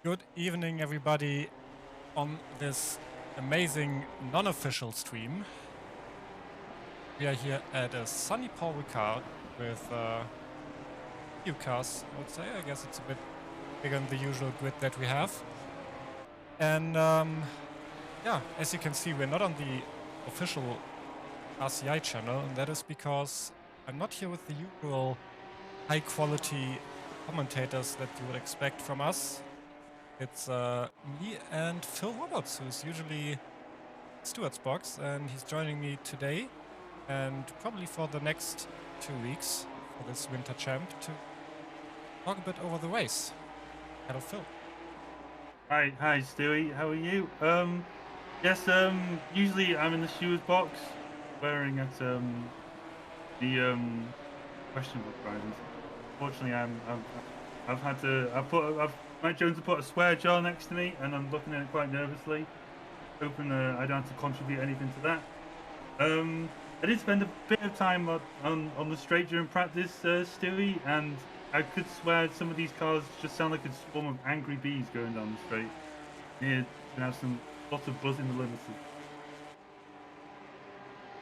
Good evening, everybody, on this amazing non-official stream. We are here at a sunny Paul Ricard with a few cars, I would say. I guess it's a bit bigger than the usual grid that we have. And yeah, as you can see, we're not on the official RCI channel, and that is because I'm not here with the usual high-quality commentators that you would expect from us. It's me and Phil Roberts, who's usually Stuart's box, and he's joining me today and probably for the next 2 weeks for this winter champ to talk a bit over the race. Hello, Phil. Hi, Stewie. How are you? Yes. Usually I'm in the stewards box, wearing at the questionable prizes. Fortunately, I've Mike Jones has put a swear jar next to me, and I'm looking at it quite nervously, hoping I don't have to contribute anything to that. I did spend a bit of time on the straight during practice, Stewie, and I could swear some of these cars just sound like a swarm of angry bees going down the straight. Yeah, gonna have lots of buzz in the limits.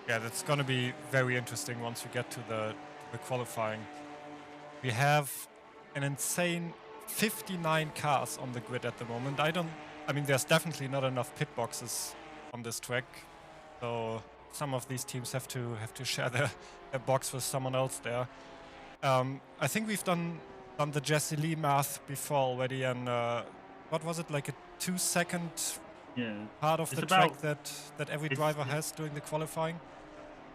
Yeah, that's gonna be very interesting once we get to the qualifying. We have an insane 59 cars on the grid at the moment. I mean, there's definitely not enough pit boxes on this track, so some of these teams have to share their box with someone else there. I think we've done the Jesse Lee math before already, and what was it, like a 2-second part of the track that every driver has during the qualifying?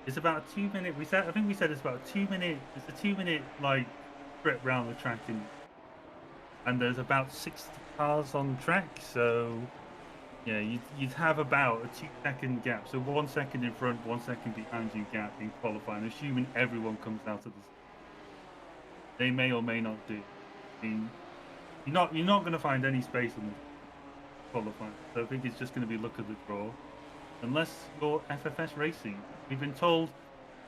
It's about a 2 minute. I think we said it's about a 2 minute. It's a 2 minute like trip round the track, and there's about 60 cars on track. So yeah, you'd have about a 2-second gap. So 1 second in front, 1 second behind you gap in qualifying, assuming everyone comes out of this. They may or may not do. I mean, you're not going to find any space on this qualifying. So I think it's just going to be luck of the draw, unless you're FFS Racing. We've been told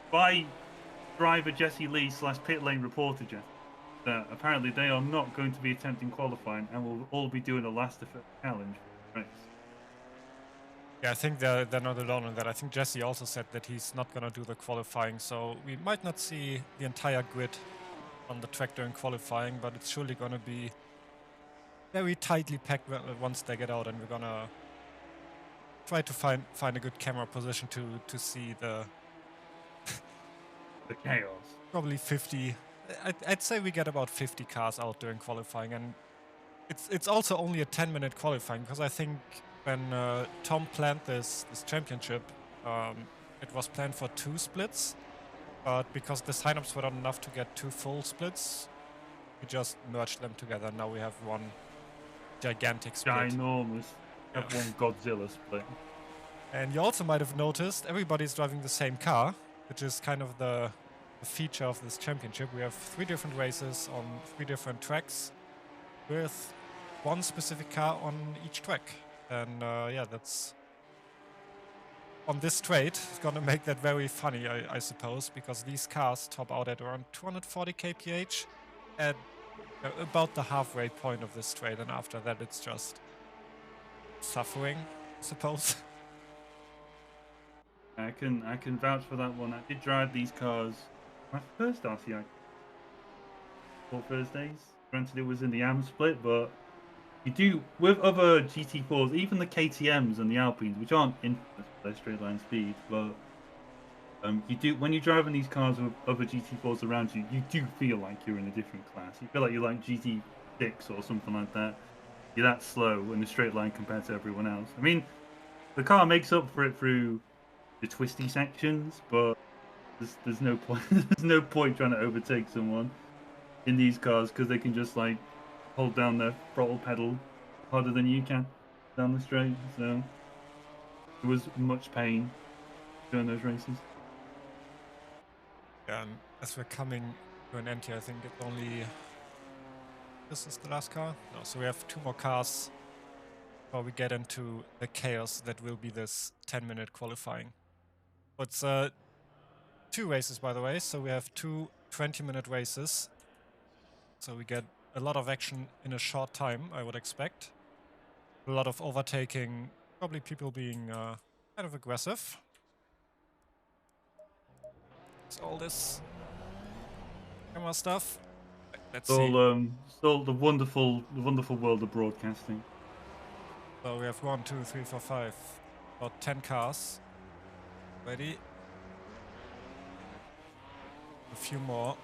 by driver Jesse Lee / pit lane reporter Jeff that apparently they are not going to be attempting qualifying and will all be doing a last effort challenge race. Yeah, I think they're not alone in that. I think Jesse also said that he's not going to do the qualifying, so we might not see the entire grid on the track during qualifying, but it's surely going to be very tightly packed once they get out, and we're going to try to find a good camera position to see the chaos. Probably 50. I'd say we get about 50 cars out during qualifying, and it's also only a 10-minute qualifying, because I think when Tom planned this championship, it was planned for 2 splits, but because the signups were not enough to get 2 full splits, we just merged them together. Now we have one gigantic split. Ginormous. Yeah. One Godzilla split. And you also might have noticed everybody's driving the same car, which is kind of the feature of this championship. We have 3 different races on 3 different tracks with 1 specific car on each track. And yeah, that's on this straight. It's gonna make that very funny, I suppose, because these cars top out at around 240 kph at about the halfway point of this straight, and after that it's just suffering, I suppose. I can vouch for that one. I did drive these cars my first RCI 4 Thursdays. Granted, it was in the AM split, but you do with other GT4s, even the KTMs and the Alpines, which aren't infamous for their straight line speed, but you do when you're driving these cars with other GT4s around you, you do feel like you're in a different class. You feel like you're like GT6 or something like that. You're that slow in a straight line compared to everyone else. I mean, the car makes up for it through the twisty sections, but there's no point. There's no point trying to overtake someone in these cars because they can just like hold down their throttle pedal harder than you can down the straight. So it was much pain during those races. Yeah, as we're coming to an end here, I think it's only this is the last car. No, so we have 2 more cars before we get into the chaos that will be this 10-minute qualifying. It's 2 races, by the way, so we have 2 20-minute races. So we get a lot of action in a short time, I would expect. A lot of overtaking, probably people being kind of aggressive. It's all this camera stuff. Let's see. It's all the wonderful world of broadcasting. So we have 1, 2, 3, 4, 5, about 10 cars. Ready? A few more.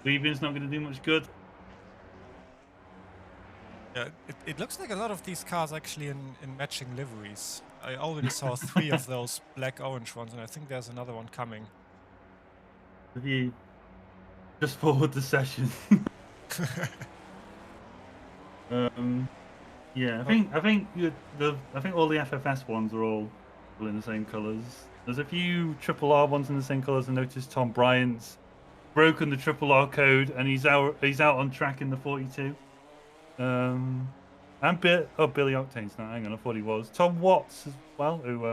Leaving's not going to do much good. Yeah, it looks like a lot of these cars actually in matching liveries. I already saw 3 of those black-orange ones, and I think there's another one coming. Have you just forward the session? Yeah, I think all the FFS ones are all in the same colours. There's a few Triple R ones in the same colours. I noticed Tom Bryant's broken the Triple R code and he's out on track in the 42. And Billy Octane's not. Hang on, I thought he was Tom Watts as well, who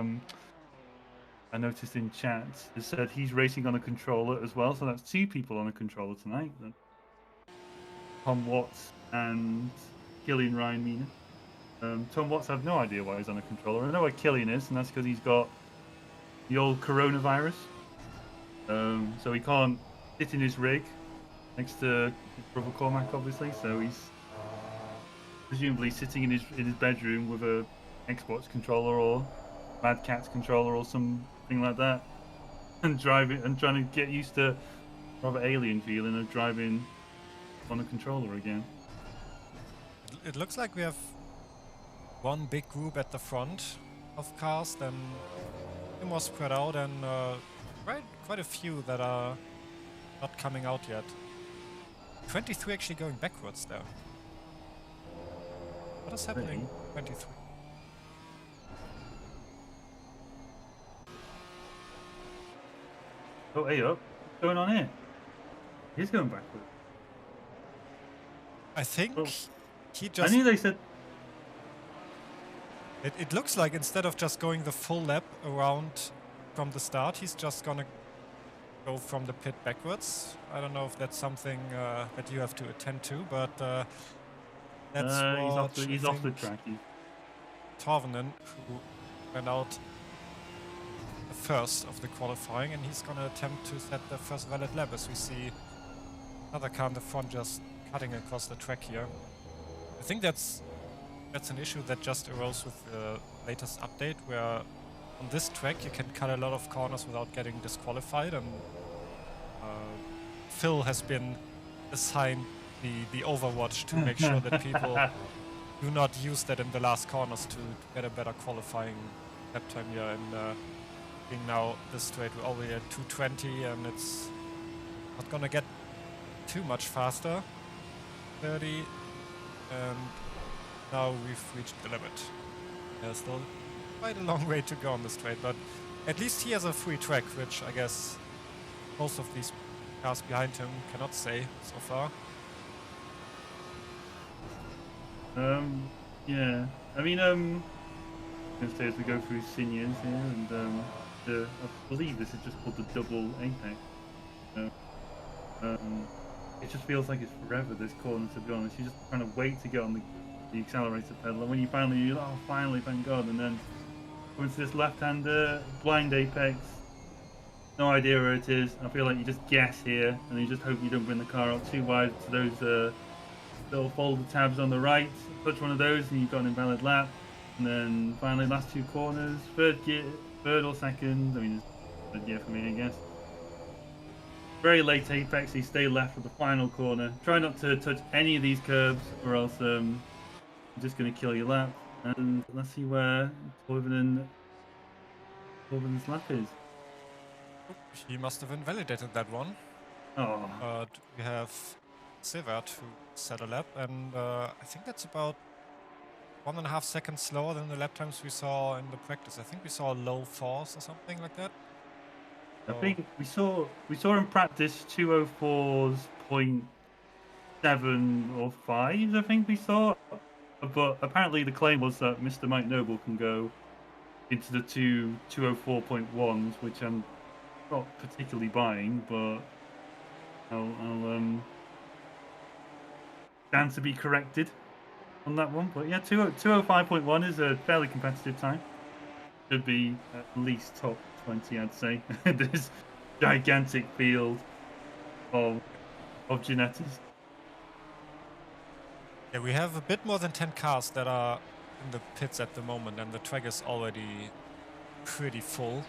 I noticed in chat has said he's racing on a controller as well. So that's 2 people on a controller tonight. Tom Watts and Killian Ryan Mina. Tom Watts, I have no idea why he's on a controller. I know where Killian is, and that's because he's got the old coronavirus. So he can't sit in his rig next to his brother Cormac, obviously. So he's presumably sitting in his bedroom with a Xbox controller or Mad Catz controller or something like that, and driving and trying to get used to rather alien feeling of driving on a controller again. It looks like we have one big group at the front of cars, then more spread out, and quite a few that are not coming out yet. 23 actually going backwards there. What is happening? Really? 23. Oh, hey up. What's going on here? He's going backwards. I think he just... I knew they said... It looks like instead of just going the full lap around from the start, he's just gonna go from the pit backwards. I don't know if that's something that you have to attend to, but that's he's off the track. Torvinen, who went out the first of the qualifying, and he's gonna attempt to set the first valid lap as we see another car in the front just cutting across the track here. I think that's an issue that just arose with the latest update, where on this track you can cut a lot of corners without getting disqualified, and Phil has been assigned the overwatch to make sure that people do not use that in the last corners to get a better qualifying lap time here. And being now this straight, we're already at 220, and it's not gonna get too much faster. 30, and now we've reached the limit. There's still quite a long way to go on the straight, but at least he has a free track, which I guess most of these cars behind him cannot say so far. Yeah. I mean, as we go through seniors here, and I believe this is just called the double apex. It just feels like it's forever, this corner, to be honest. You're just trying to wait to get on the accelerator pedal, and when you're like, oh, finally, thank God, and then going to this left-hander, blind apex, no idea where it is. I feel like you just guess here, and you just hope you don't bring the car out too wide to those little folder tabs on the right. Touch one of those, and you've got an invalid lap. And then finally, last 2 corners, third or second. I mean, it's third gear for me, I guess. Very late apex, you stay left for the final corner. Try not to touch any of these curbs, or else you're just going to kill your lap. And let's see where Torvinen's lap is. He must have invalidated that one. Oh. But we have Sivert who set a lap, and I think that's about 1.5 seconds slower than the lap times we saw in the practice. I think we saw low 4s or something like that. I think we saw in practice 204.7 or 5. I think we saw, but apparently the claim was that Mr. Mike Noble can go into the 204.1s, which I'm not particularly buying. But I'll stand to be corrected on that one. But yeah, 205.1 is a fairly competitive time. Should be at least top 20, I'd say. This gigantic field of Genettis. Yeah, we have a bit more than 10 cars that are in the pits at the moment, and the track is already pretty full.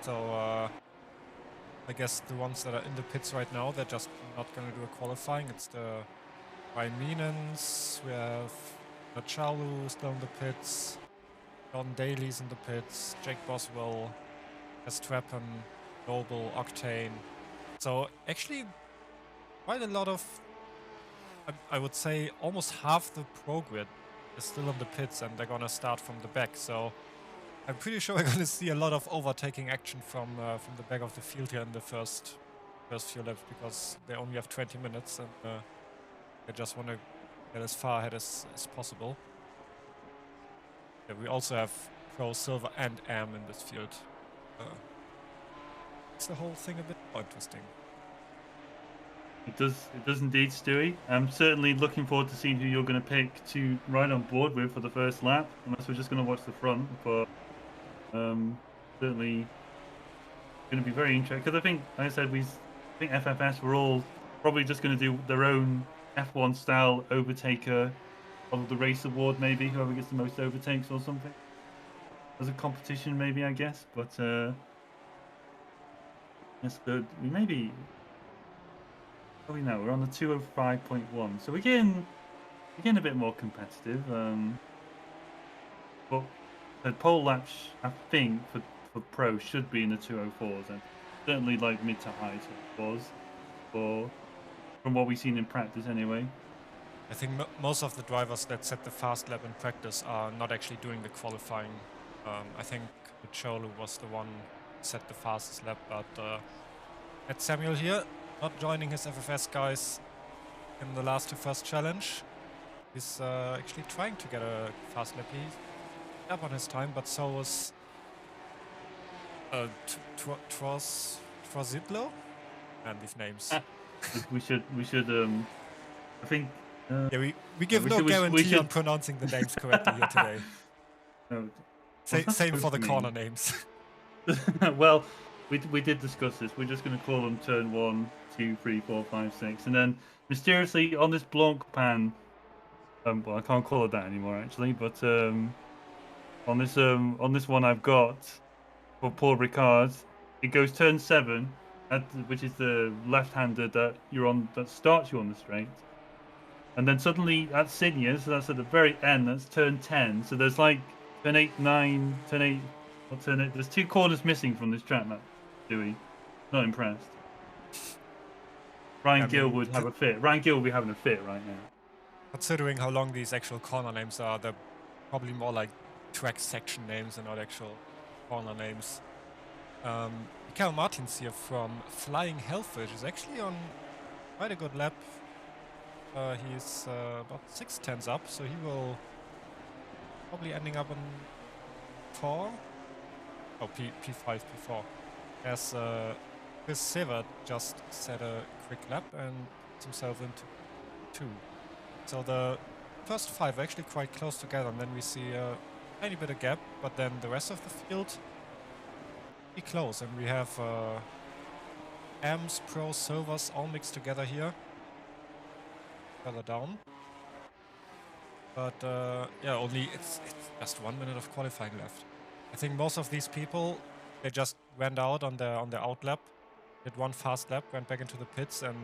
So I guess the ones that are in the pits right now, they're just not going to do a qualifying. It's the Ryan Meenans, we have Nachalu still in the pits, John Daly's in the pits, Jake Boswell, Verstappen, Noble, Octane. So actually quite a lot of, I would say almost half the pro grid is still in the pits, and they're gonna start from the back. So I'm pretty sure we're gonna see a lot of overtaking action from the back of the field here in the first few laps, because they only have 20 minutes and they just want to get as far ahead as possible. Yeah, we also have Pro, Silver and Am in this field. Makes the whole thing a bit more interesting. It does indeed, Stewie. I'm certainly looking forward to seeing who you're going to pick to ride on board with for the first lap, unless we're just going to watch the front. But certainly going to be very interesting, because I think, like I said, I think FFS were all probably just going to do their own F1 style overtaker of the race award, maybe whoever gets the most overtakes or something as a competition, maybe, I guess. But that's good. We maybe. Oh, we know we're on the 205.1, so we're getting a bit more competitive. But the pole laps, I think, for pro should be in the 204s, and certainly like mid to high 204s, or from what we've seen in practice anyway. I think most of the drivers that set the fast lap in practice are not actually doing the qualifying. I think Cholu was the one who set the fastest lap, but Ed Samuel here, not joining his FFS guys in the last to first challenge. He's actually trying to get a fast lap. He's up on his time, but so was Trozidlo? And these names. we should I think yeah, we give no guarantee on pronouncing the names correctly here today. No, same for the corner names. Well, we did discuss this. We're just going to call them turn 1, 2, 3, 4, 5, 6, and then mysteriously on this Blanc pan, well, I can't call it that anymore actually, but on this one I've got for Paul Ricard, it goes turn 7, which is the left-hander that starts you on the straight. And then suddenly at Senior, so that's at the very end, that's turn 10. So there's like turn 8, 9, turn 8, or turn 8. There's 2 corners missing from this track map, Dewey. Not impressed. Ryan Gill would have a fit. Ryan Gill will be having a fit right now. Considering how long these actual corner names are, they're probably more like track section names and not actual corner names. Mikael Martins here from Flying Hellfish is actually on quite a good lap. He's about 6 tenths up, so he will probably ending up on 4. Oh, P5, P4. As Chris Sever just set a quick lap and puts himself into 2. So the first 5 are actually quite close together, and then we see a tiny bit of gap, but then the rest of the field pretty close, and we have Ams, Pro, Silvers all mixed together here. Further down, but yeah, it's just 1 minute of qualifying left. I think most of these people, they just went out on their out lap, did 1 fast lap, went back into the pits, and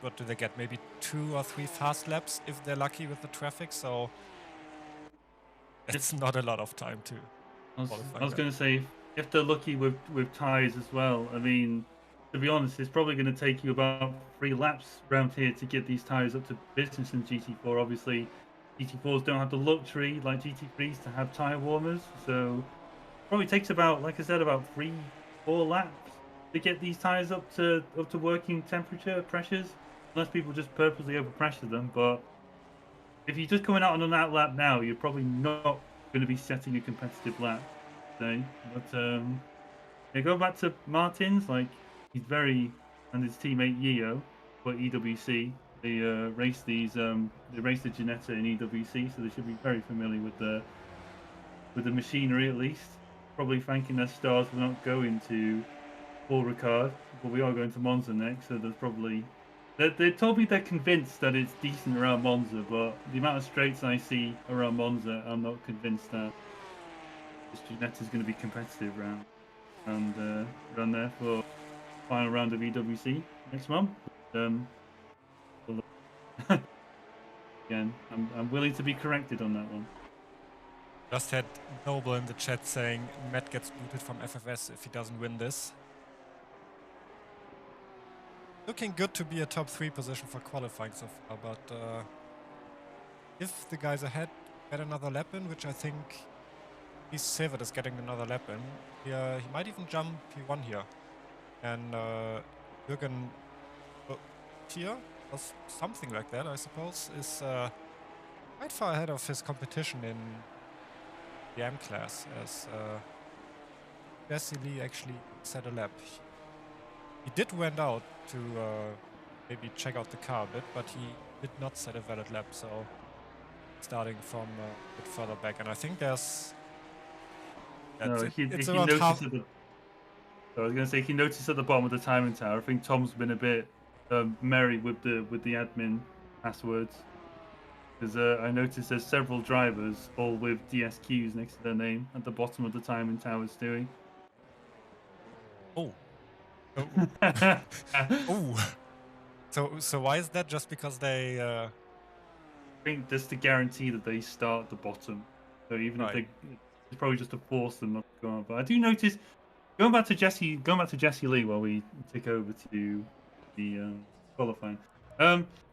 what do they get? Maybe 2 or 3 fast laps if they're lucky with the traffic. So it's not a lot of time to qualify. I was going to say, if they're lucky with tyres as well, I mean, to be honest, it's probably going to take you about 3 laps around here to get these tyres up to business in GT4. Obviously, GT4s don't have the luxury like GT3s to have tyre warmers, so probably takes about, like I said, about 3-4 laps to get these tyres up to working temperature pressures, unless people just purposely overpressure them. But if you're just coming out on an out lap now, you're probably not going to be setting a competitive lap today. But yeah, go back to Martins, like. He's and his teammate Yeo, for EWC. They race these. They race the Ginetta in EWC, so they should be very familiar with the machinery at least. Probably thanking their stars for not going to Paul Ricard, but we are going to Monza next, so there's probably. They told me they're convinced that it's decent around Monza, but the amount of straights I see around Monza, I'm not convinced that this Ginetta is going to be competitive round and run there for final round of EWC next month. We'll- Again, I'm willing to be corrected on that one. Just had Noble in the chat saying Matt gets booted from FFS if he doesn't win this. Looking good to be a top 3 position for qualifying so far, but if the guys ahead get another lap in, which I think he's Severed is getting another lap in, he might even jump P1 here. And Jürgen here, or something like that, I suppose, is quite far ahead of his competition in the M class, as Jesse Lee actually set a lap. He did went out to maybe check out the car a bit, but he did not set a valid lap, so starting from a bit further back. And I think there's... No, it's he around noticed half... at the. So I was going to say he noticed at the bottom of the timing tower. I think Tom's been a bit merry with the admin passwords, because I noticed there's several drivers all with DSQs next to their name at the bottom of the timing tower, Stewie. Oh. Oh. So why is that? Just because they... I think just to guarantee that they start at the bottom. So even if they, it's probably just to force them not to go on. But I do notice going back to Jesse Lee while we take over to the qualifying.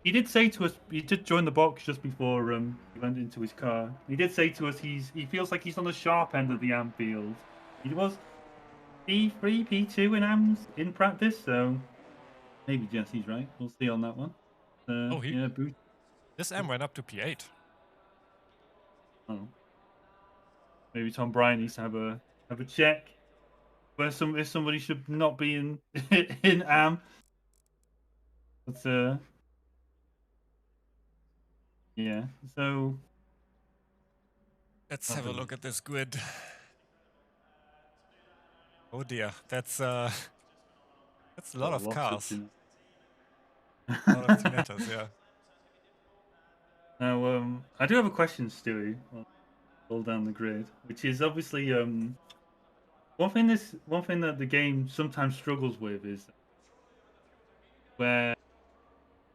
He did say to us, he did join the box just before he went into his car. He did say to us he feels like he's on the sharp end of the AM field. He was P3, P2 in AMs in practice, so maybe Jesse's right. We'll see on that one. Yeah, boot. This M went up to P8. Oh. Maybe Tom Bryan needs to have a check where if somebody should not be in in AM. But yeah, so Let's have a look at this grid. Oh dear, that's a lot of cars. A lot of Ginettas, yeah. Now, I do have a question, Stewie, all down the grid, which is obviously one thing that the game sometimes struggles with is where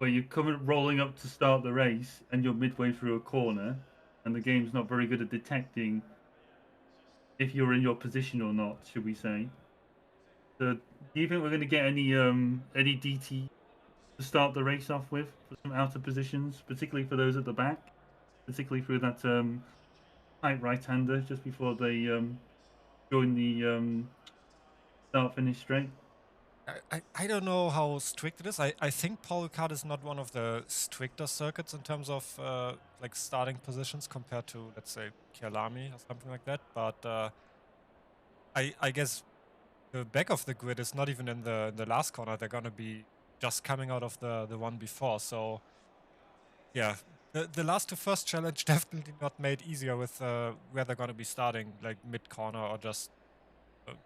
you're rolling up to start the race and you're midway through a corner, and the game's not very good at detecting if you're in your position or not, should we say? So, do you think we're going to get any DT to start the race off with for some outer positions, particularly for those at the back, particularly through that tight right-hander just before they join the start-finish straight? I don't know how strict it is. I think Paul Ricard is not one of the stricter circuits in terms of like starting positions compared to, let's say, Kyalami or something like that. But I guess the back of the grid is not even in the last corner. They're gonna be just coming out of the one before. So yeah, the last to first challenge definitely not made easier with where they're gonna be starting, like mid corner or just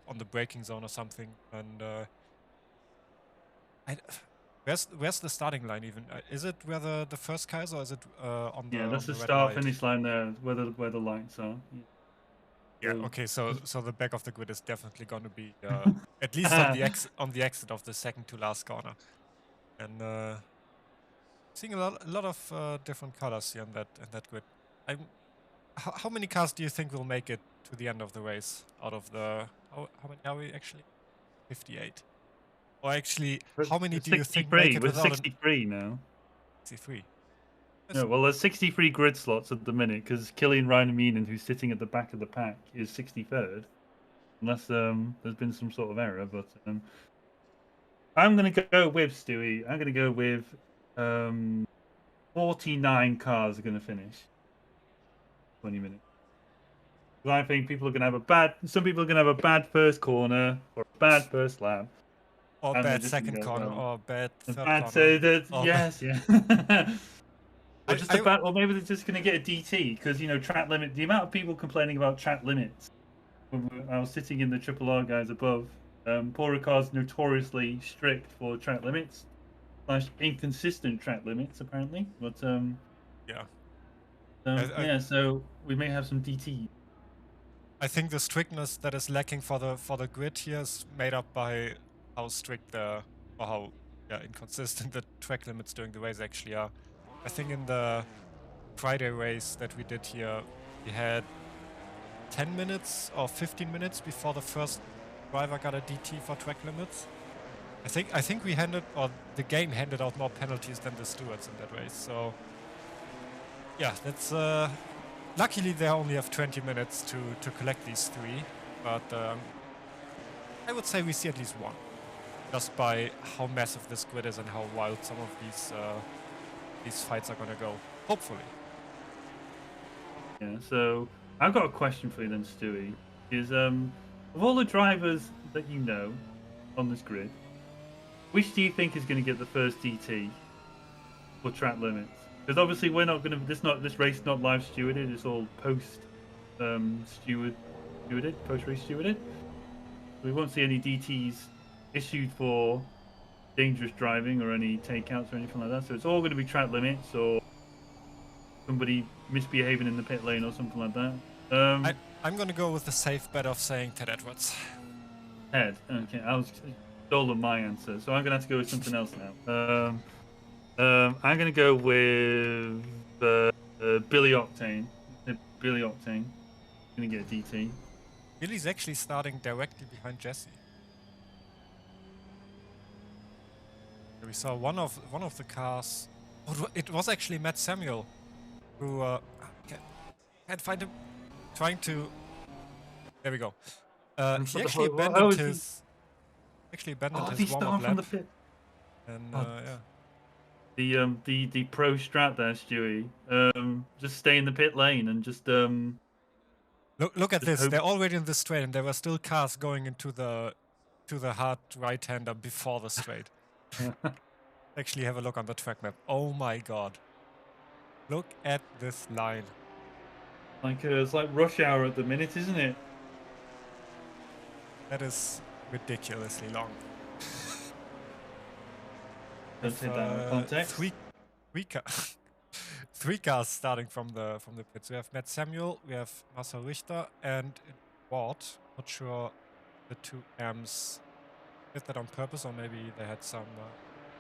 on the braking zone or something. And where's the starting line even? Is it where the first car is, or is it on the That's the red start-finish line there, where the lights are. Yeah. Okay. So the back of the grid is definitely going to be at least on the exit of the second to last corner, and seeing a lot of different colors here in that grid. How many cars do you think will make it to the end of the race out of the how many are we actually? 58. Or actually, how many do you think make it without 63 now? 63. No, well, there's 63 grid slots at the minute because Killian Reiner-Meenan, who's sitting at the back of the pack, is 63rd, unless there's been some sort of error. But I'm going to go with Stewie. I'm going to go with 49 cars are going to finish 20 minutes. I think people are going to have some people are going to have a bad first corner or a bad first lap. or and they're bad just gonna second go, corner, well, or bad the third bad, corner. so that or yes, yeah. Or just I- a bad, or maybe they're just gonna get a DT because you know track limit. The amount of people complaining about track limits. When I was sitting in the Triple R guys above. Paul Ricard's notoriously strict for track limits / inconsistent track limits apparently, but yeah. yeah, so we may have some DT. I think the strictness that is lacking for the grid here is made up by how strict or how inconsistent the track limits during the race actually are. I think in the Friday race that we did here, we had 10 minutes or 15 minutes before the first driver got a DT for track limits. I think we the game handed out more penalties than the stewards in that race. So yeah, that's luckily they only have 20 minutes to collect these 3, but I would say we see at least 1, just by how massive this grid is and how wild some of these fights are gonna go. Hopefully. Yeah, so I've got a question for you then, Stewie. Is of all the drivers that you know on this grid, which do you think is going to get the first DT for track limits? Because obviously we're not going to. This race is not live stewarded. It's all post post race stewarded. We won't see any DTs issued for dangerous driving or any takeouts or anything like that. So it's all going to be track limits or somebody misbehaving in the pit lane or something like that. I'm gonna go with the safe bet of saying Ted Edwards. Ted. Okay, I was stolen my answer, so I'm gonna have to go with something else now. I'm gonna go with Billy Octane. Billy Octane gonna get a DT. Billy's actually starting directly behind Jesse. We saw one of the cars. Oh, it was actually Matt Samuel, who can't find him. Trying to. There we go. He actually abandoned his. Actually abandoned his warm-up lap. From the pit. And yeah. The pro strat there, Stewie. Just stay in the pit lane and just Look at this. hope... They're already in the straight, and there were still cars going into the hard right-hander before the straight. Actually, have a look on the track map. Oh my god! Look at this line. Like it's like rush hour at the minute, isn't it? That is ridiculously long. Don't take that out of context. Three cars starting from the pits. We have Matt Samuel, we have Marcel Richter, and Ward. Not sure the 2 M's did that on purpose, or maybe they had some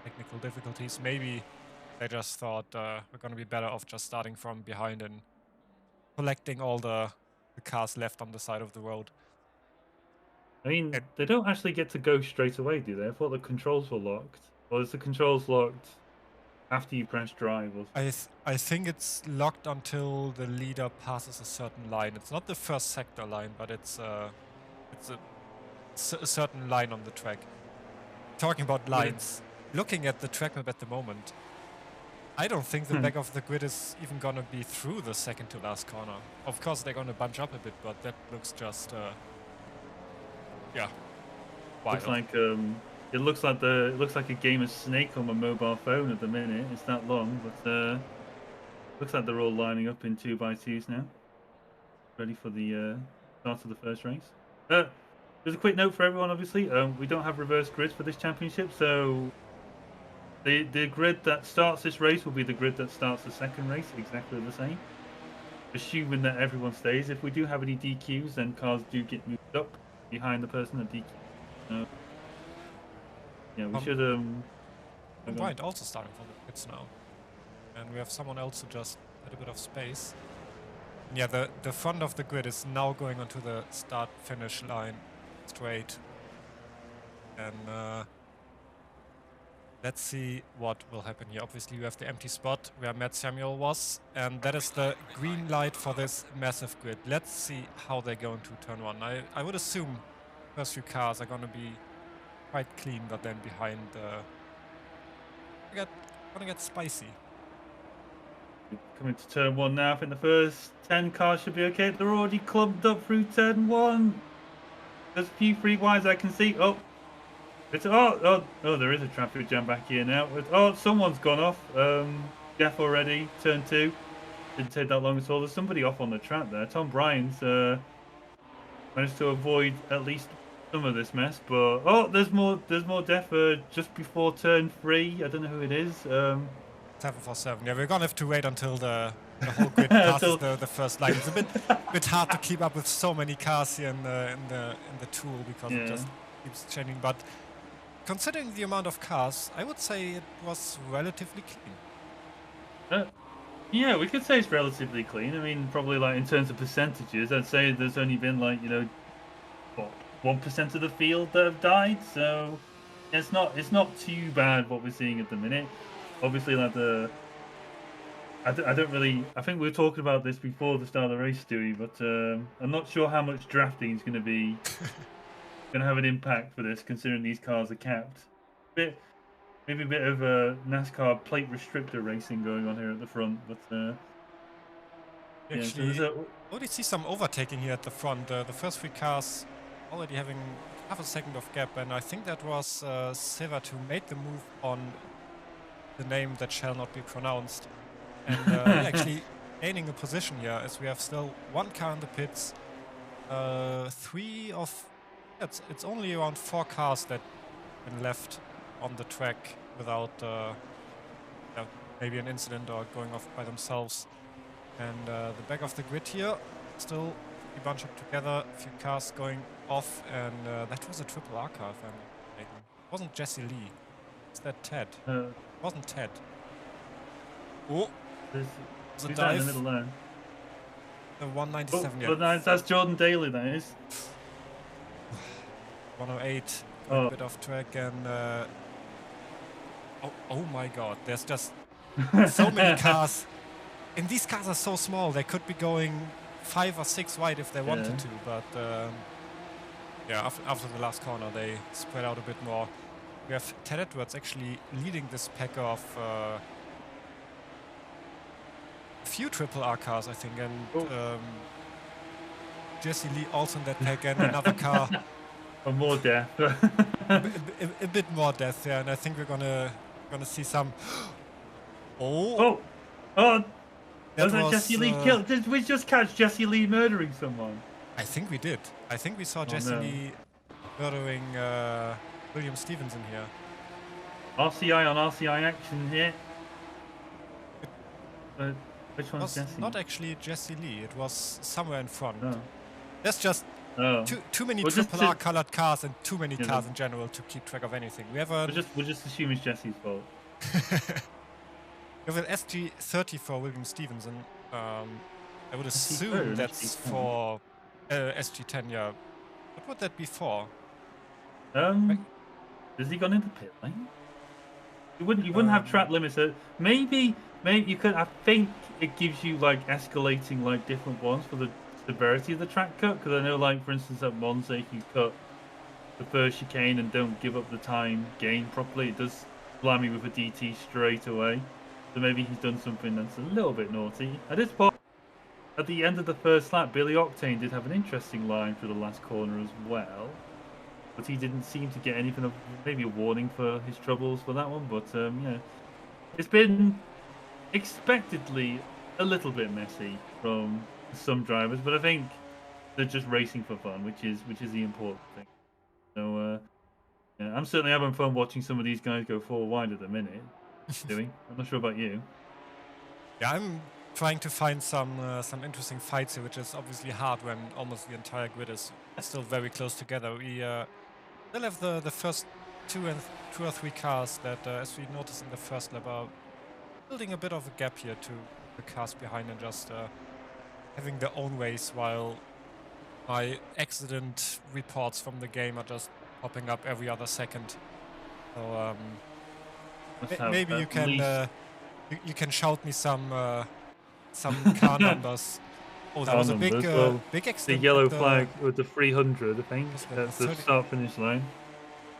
technical difficulties. Maybe they just thought we're gonna be better off just starting from behind and collecting all the cars left on the side of the road. I mean, they don't actually get to go straight away, do they? I thought the controls were locked. Or is the controls locked after you press drive? Or... I think it's locked until the leader passes a certain line. It's not the first sector line, but it's a certain line on the track. Talking about lines, looking at the track map at the moment, I don't think the back of the grid is even gonna be through the second to last corner. Of course, they're gonna bunch up a bit, but that looks just yeah. Looks like it looks like a game of Snake on my mobile phone at the minute. It's that long, but looks like they're all lining up in 2x2s now, ready for the start of the first race. There's a quick note for everyone. Obviously, we don't have reverse grids for this championship, so the grid that starts this race will be the grid that starts the second race, exactly the same. Assuming that everyone stays. If we do have any DQs, then cars do get moved up behind the person that DQ. Yeah, we should. White also starting from the pits now, and we have someone else who just had a bit of space. And yeah, the front of the grid is now going onto the start-finish line straight, and let's see what will happen here. Obviously, you have the empty spot where Matt Samuel was, and that is the green light for this massive grid. Let's see how they go into turn 1. I would assume first few cars are going to be quite clean, but then behind gonna get spicy. Coming to turn 1 now. I think the first 10 cars should be okay. They're already clumped up through turn 1. There's a few free wides I can see. Oh, There is a traffic jam back here now. Someone's gone off. Jeff already, turn 2. Didn't take that long at all. There's somebody off on the track there. Tom Bryan's managed to avoid at least some of this mess, but there's more death just before turn 3. I don't know who it is. 747. Yeah, we're gonna have to wait until the whole grid passes the first line. It's a bit hard to keep up with so many cars here in the tool because it just keeps changing. But considering the amount of cars, I would say it was relatively clean. Yeah, we could say it's relatively clean. I mean, probably like in terms of percentages, I'd say there's only been like 1% of the field that have died. So it's not too bad what we're seeing at the minute. Obviously, like I think we were talking about this before the start of the race, Stewie, but I'm not sure how much drafting is going to have an impact for this, considering these cars are capped. Maybe a bit of NASCAR plate restrictor racing going on here at the front, but actually, already see some overtaking here at the front. The first 3 cars already having half a second of gap, and I think that was Sivat who made the move on the name that shall not be pronounced. And actually gaining a position here, as we have still 1 car in the pits. It's only around 4 cars that have been left on the track without maybe an incident or going off by themselves. And the back of the grid here, still a bunch up together, a few cars going off, and that was a triple R car, if I'm not mistaken. It wasn't Jesse Lee. Is that Ted? It wasn't Ted. Oh! There's a dive. In the middle there. The 197, yeah. But that's Jordan Daly, that is. 108, a bit off track, and oh my god, there's just so many cars. And these cars are so small, they could be going 5 or 6 wide if they wanted to, but after the last corner they spread out a bit more. We have Ted Edwards actually leading this pack of a few triple R cars, I think, and Jesse Lee also in that pack, and another car. And more death. a bit more death, yeah, and I think we're gonna see some. That was Jesse Lee killed. Did we just catch Jesse Lee murdering someone? I think we did. I think we saw Jesse Lee murdering William Stevenson here. RCI on RCI action here. Which one's Jesse? Not actually Jesse Lee. It was somewhere in front. Oh. There's just too many triple R colored cars and too many cars in general to keep track of anything. We have a. We'll just assume it's Jesse's fault. We have an SG30 for William Stevenson. I would assume that's for SG10. Yeah. What would that be for? Has he gone into pit lane? You wouldn't have track limits. Maybe you could. I think it gives you like escalating like different ones for the severity of the track cut. Because I know, like for instance, at Monza, if you cut the first chicane and don't give up the time gain properly, it does slam you with a DT straight away. So maybe he's done something that's a little bit naughty. At this point, at the end of the first lap, Billy Octane did have an interesting line for the last corner as well. But he didn't seem to get anything of maybe a warning for his troubles for that one. But yeah, it's been expectedly a little bit messy from some drivers, but I think they're just racing for fun, which is the important thing. So yeah, I'm certainly having fun watching some of these guys go 4 wide at the minute. I'm not sure about you. Yeah, I'm trying to find some interesting fights here, which is obviously hard when almost the entire grid is still very close together. We still have the first 2 or 3 cars that, as we noticed in the first lap, are building a bit of a gap here to the cars behind and just having their own ways, while my accident reports from the game are just popping up every other second. So maybe you can you can shout me some car numbers. Oh, that was a big accident. The yellow flag with the 300, I think, at the start-finish line.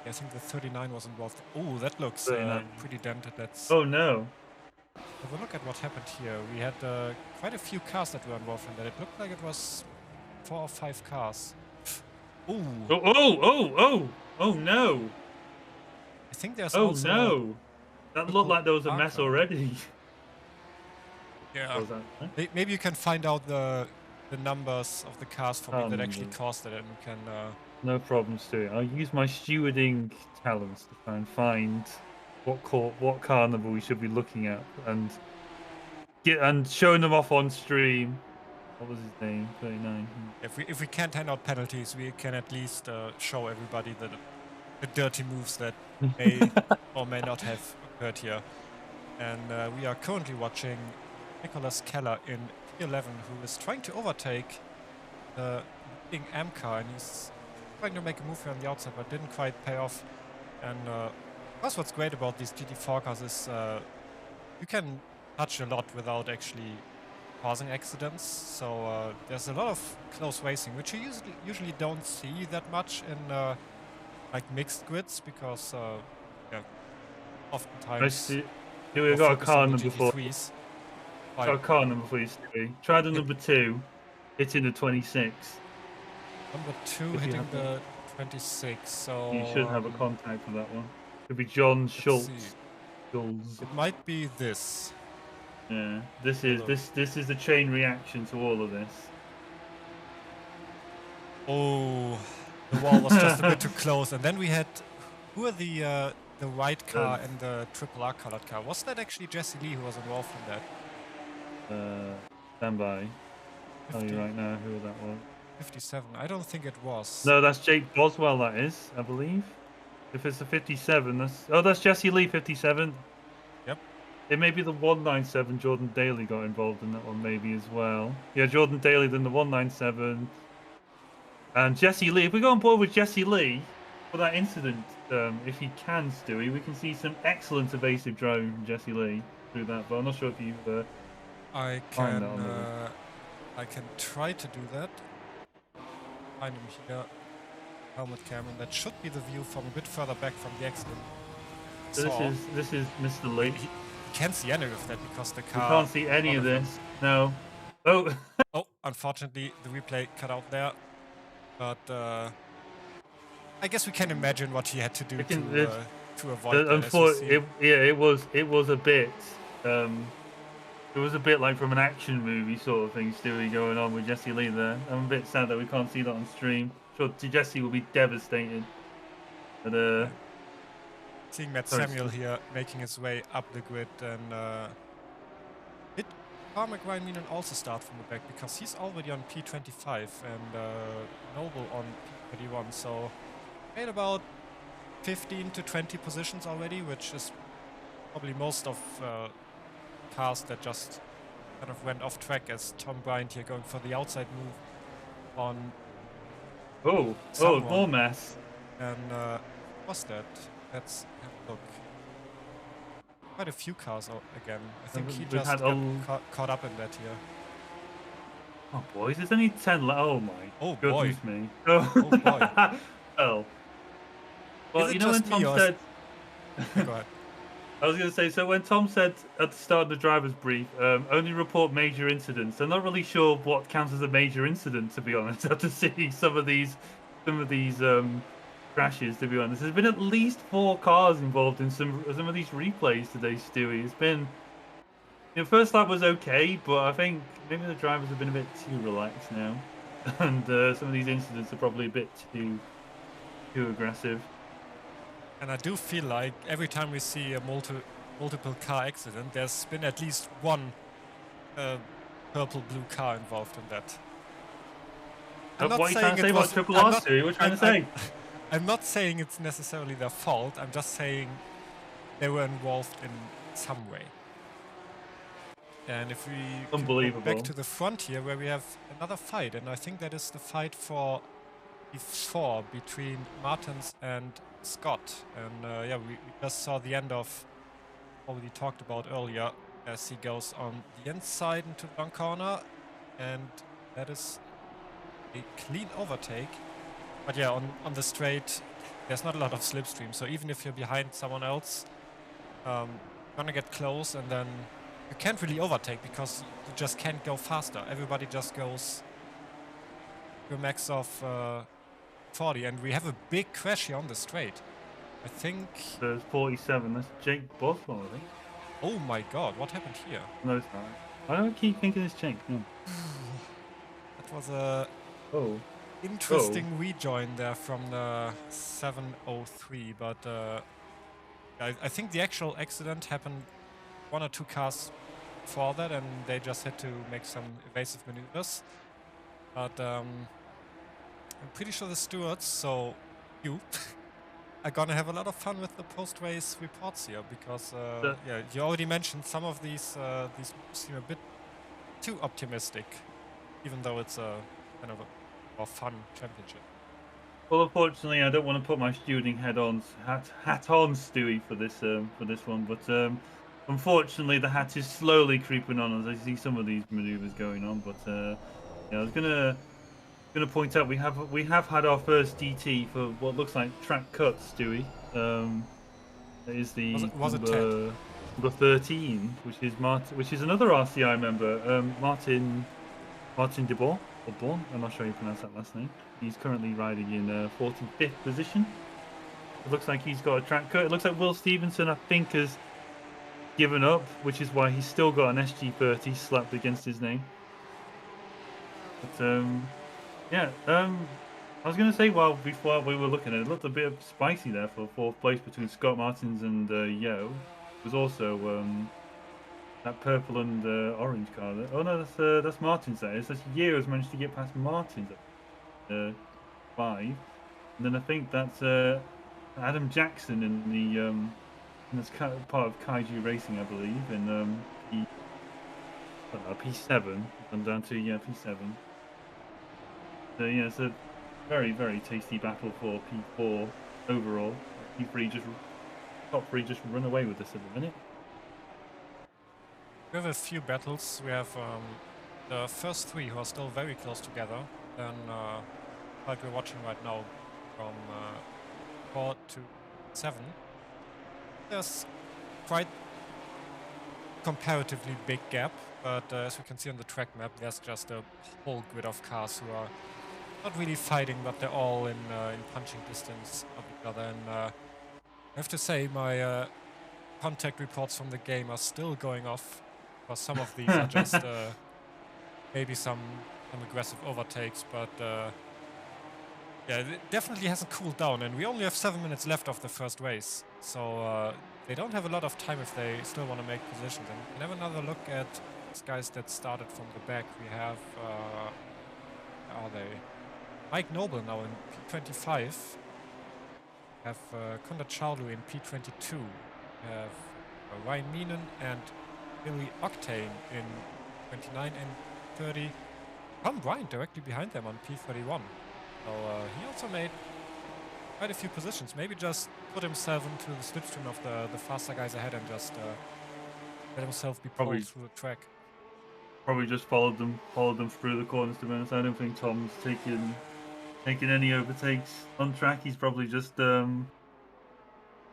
Yeah, I think the 39 was involved. Oh, that looks pretty dented. That's. Oh no. Have a look at what happened here. We had quite a few cars that were involved in that. It looked like it was 4 or 5 cars. Ooh. Oh no. think there's Oh also no! That looked like there was a mess already. Yeah. Was that, right? Maybe you can find out the numbers of the cars for me that actually numbers. caused it, and we can. No problem, Stu. I'll use my stewarding talents to try and find what car number we should be looking at, and showing them off on stream. What was his name? 39. If we can't hand out penalties, we can at least show everybody the dirty moves that may or may not have occurred here. And we are currently watching Nicholas Keller in P11, who is trying to overtake the leading AM car, and he's trying to make a move here on the outside, but didn't quite pay off. And that's what's great about these GT4 cars is you can touch a lot without actually causing accidents. So there's a lot of close racing, which you usually don't see that much in like mixed grids, because yeah, oftentimes Here we got a car number 4. GT3s. Got a car number for you, Stewie. Try the number 2, hitting the 26. Number 2 hitting the 26. So you should have a contact for that one. Could be John Schultz. It might be this. Yeah, this is the chain reaction to all of this. Oh, the wall was just a bit too close, and then we had who are the white car and the triple R colored car? Was that actually Jesse Lee who was involved in that? Stand by. I'll tell you right now who that was. 57. I don't think it was. No, that's Jake Boswell. That is, I believe. If it's a 57, that's Jesse Lee 57. Yep. It may be the 197. Jordan Daly got involved in that one, maybe as well. Yeah, Jordan Daly, then the 197, and Jesse Lee. If we go on board with Jesse Lee for that incident, if he can, Stewie, we can see some excellent evasive driving from Jesse Lee through that. But I'm not sure if you've. I can try to do that. Find him here. Helmet cam, and that should be the view from a bit further back from the accident. So this is Mr. Lee. He can't see any of that because the car. You can't see any of this. No. Oh. Oh, unfortunately, the replay cut out there. But I guess we can imagine what he had to do to avoid that. Unfortunately, it was a bit. It was a bit like from an action movie sort of thing, Stewie, going on with Jesse Lee there. I'm a bit sad that we can't see that on stream. Sure, Jesse will be devastated. But yeah. Seeing Matt Samuel here making his way up the grid, and did Carl McRyan also start from the back, because he's already on P25 and Noble on P31, so made about 15 to 20 positions already, which is probably most of cars that just kind of went off track, as Tom Bryant here going for the outside move on. More mess. And what's that? Let's have a look. Quite a few cars again. I think he just got caught up in that here. Oh boys, there's only 10 left. Oh my goodness me. Oh boy. Oh. Well, you know when Tom said... Go ahead. I was going to say, so when Tom said at the start of the driver's brief, only report major incidents, I'm not really sure what counts as a major incident, to be honest, after seeing some of these crashes, to be honest. There's been at least 4 cars involved in some of these replays today, Stewie. It's been... first lap was okay, but I think maybe the drivers have been a bit too relaxed now. And some of these incidents are probably a bit too aggressive. And I do feel like every time we see a multiple car accident, there's been at least one purple-blue car involved in that. What are you trying to say about Triple R, Stu? What are you trying to say? I'm not saying it's necessarily their fault. I'm just saying they were involved in some way. And if we go back to the front here, where we have another fight, and I think that is the fight for P4 between Martins and Scott. And yeah, we just saw the end of what we talked about earlier, as he goes on the inside into the long corner, and that is a clean overtake. But yeah, on the straight, there's not a lot of slipstream, so even if you're behind someone else, you're gonna get close, and then you can't really overtake because you just can't go faster. Everybody just goes to a max of 40, and we have a big crash here on the straight. I think... There's 47. That's Jake Boswell, I think. Oh my god, what happened here? No, it's not. I don't keep thinking it's Jake. No. That was a Oh. interesting rejoin there from the 703, but I think the actual accident happened 1 or 2 cars before that, and they just had to make some evasive maneuvers. But I'm pretty sure the stewards, so you, are gonna have a lot of fun with the post-race reports here, because yeah, you already mentioned some of these seem a bit too optimistic, even though it's a kind of a more fun championship. Well, unfortunately, I don't want to put my stewarding hat on, Stewie, for this one. But unfortunately, the hat is slowly creeping on as I see some of these maneuvers going on. But yeah, I was gonna point out we have had our first DT for what looks like track cuts, Stewie. That is the Was it Ted? number 13, which is another RCI member, Martin DeBoer, or Born. I'm not sure how you pronounce that last name. He's currently riding in 45th position. It looks like he's got a track cut. It looks like Will Stevenson, I think, has given up, which is why he's still got an SG30 slapped against his name. But yeah, I was going to say, before we were looking at it, it looked a bit spicy there for 4th place between Scott Martins and Yo. There's also that purple and orange car there. Oh no, that's Martins. That is. That's Yo has managed to get past Martins at 5, and then I think that's Adam Jackson in the and that's part of Kaiju Racing, I believe, in P7. I'm down to P7. So yeah, it's a very, very tasty battle for P4 overall. P3 top 3 just run away with this at the minute. We have a few battles. We have the first 3 who are still very close together. Then, like we're watching right now, from 4 to 7, there's quite comparatively big gap. But as we can see on the track map, there's just a whole grid of cars who are not really fighting, but they're all in punching distance of each other. And I have to say, my contact reports from the game are still going off, because some of these are just maybe some aggressive overtakes, but yeah, it definitely hasn't cooled down, and we only have 7 minutes left of the first race, so they don't have a lot of time if they still want to make positions. And we can have another look at these guys that started from the back. We have, are they? Mike Noble now in P25. We have Konrad Charlu in P22. We have Ryan Meenan and Billy Octane in 29 and 30. Tom Bryant directly behind them on P31. So he also made quite a few positions. Maybe just put himself into the slipstream of the faster guys ahead and just let himself be pulled through the track. Probably just followed them through the corners, to be honest. I don't think Tom's taking any overtakes on track. He's probably just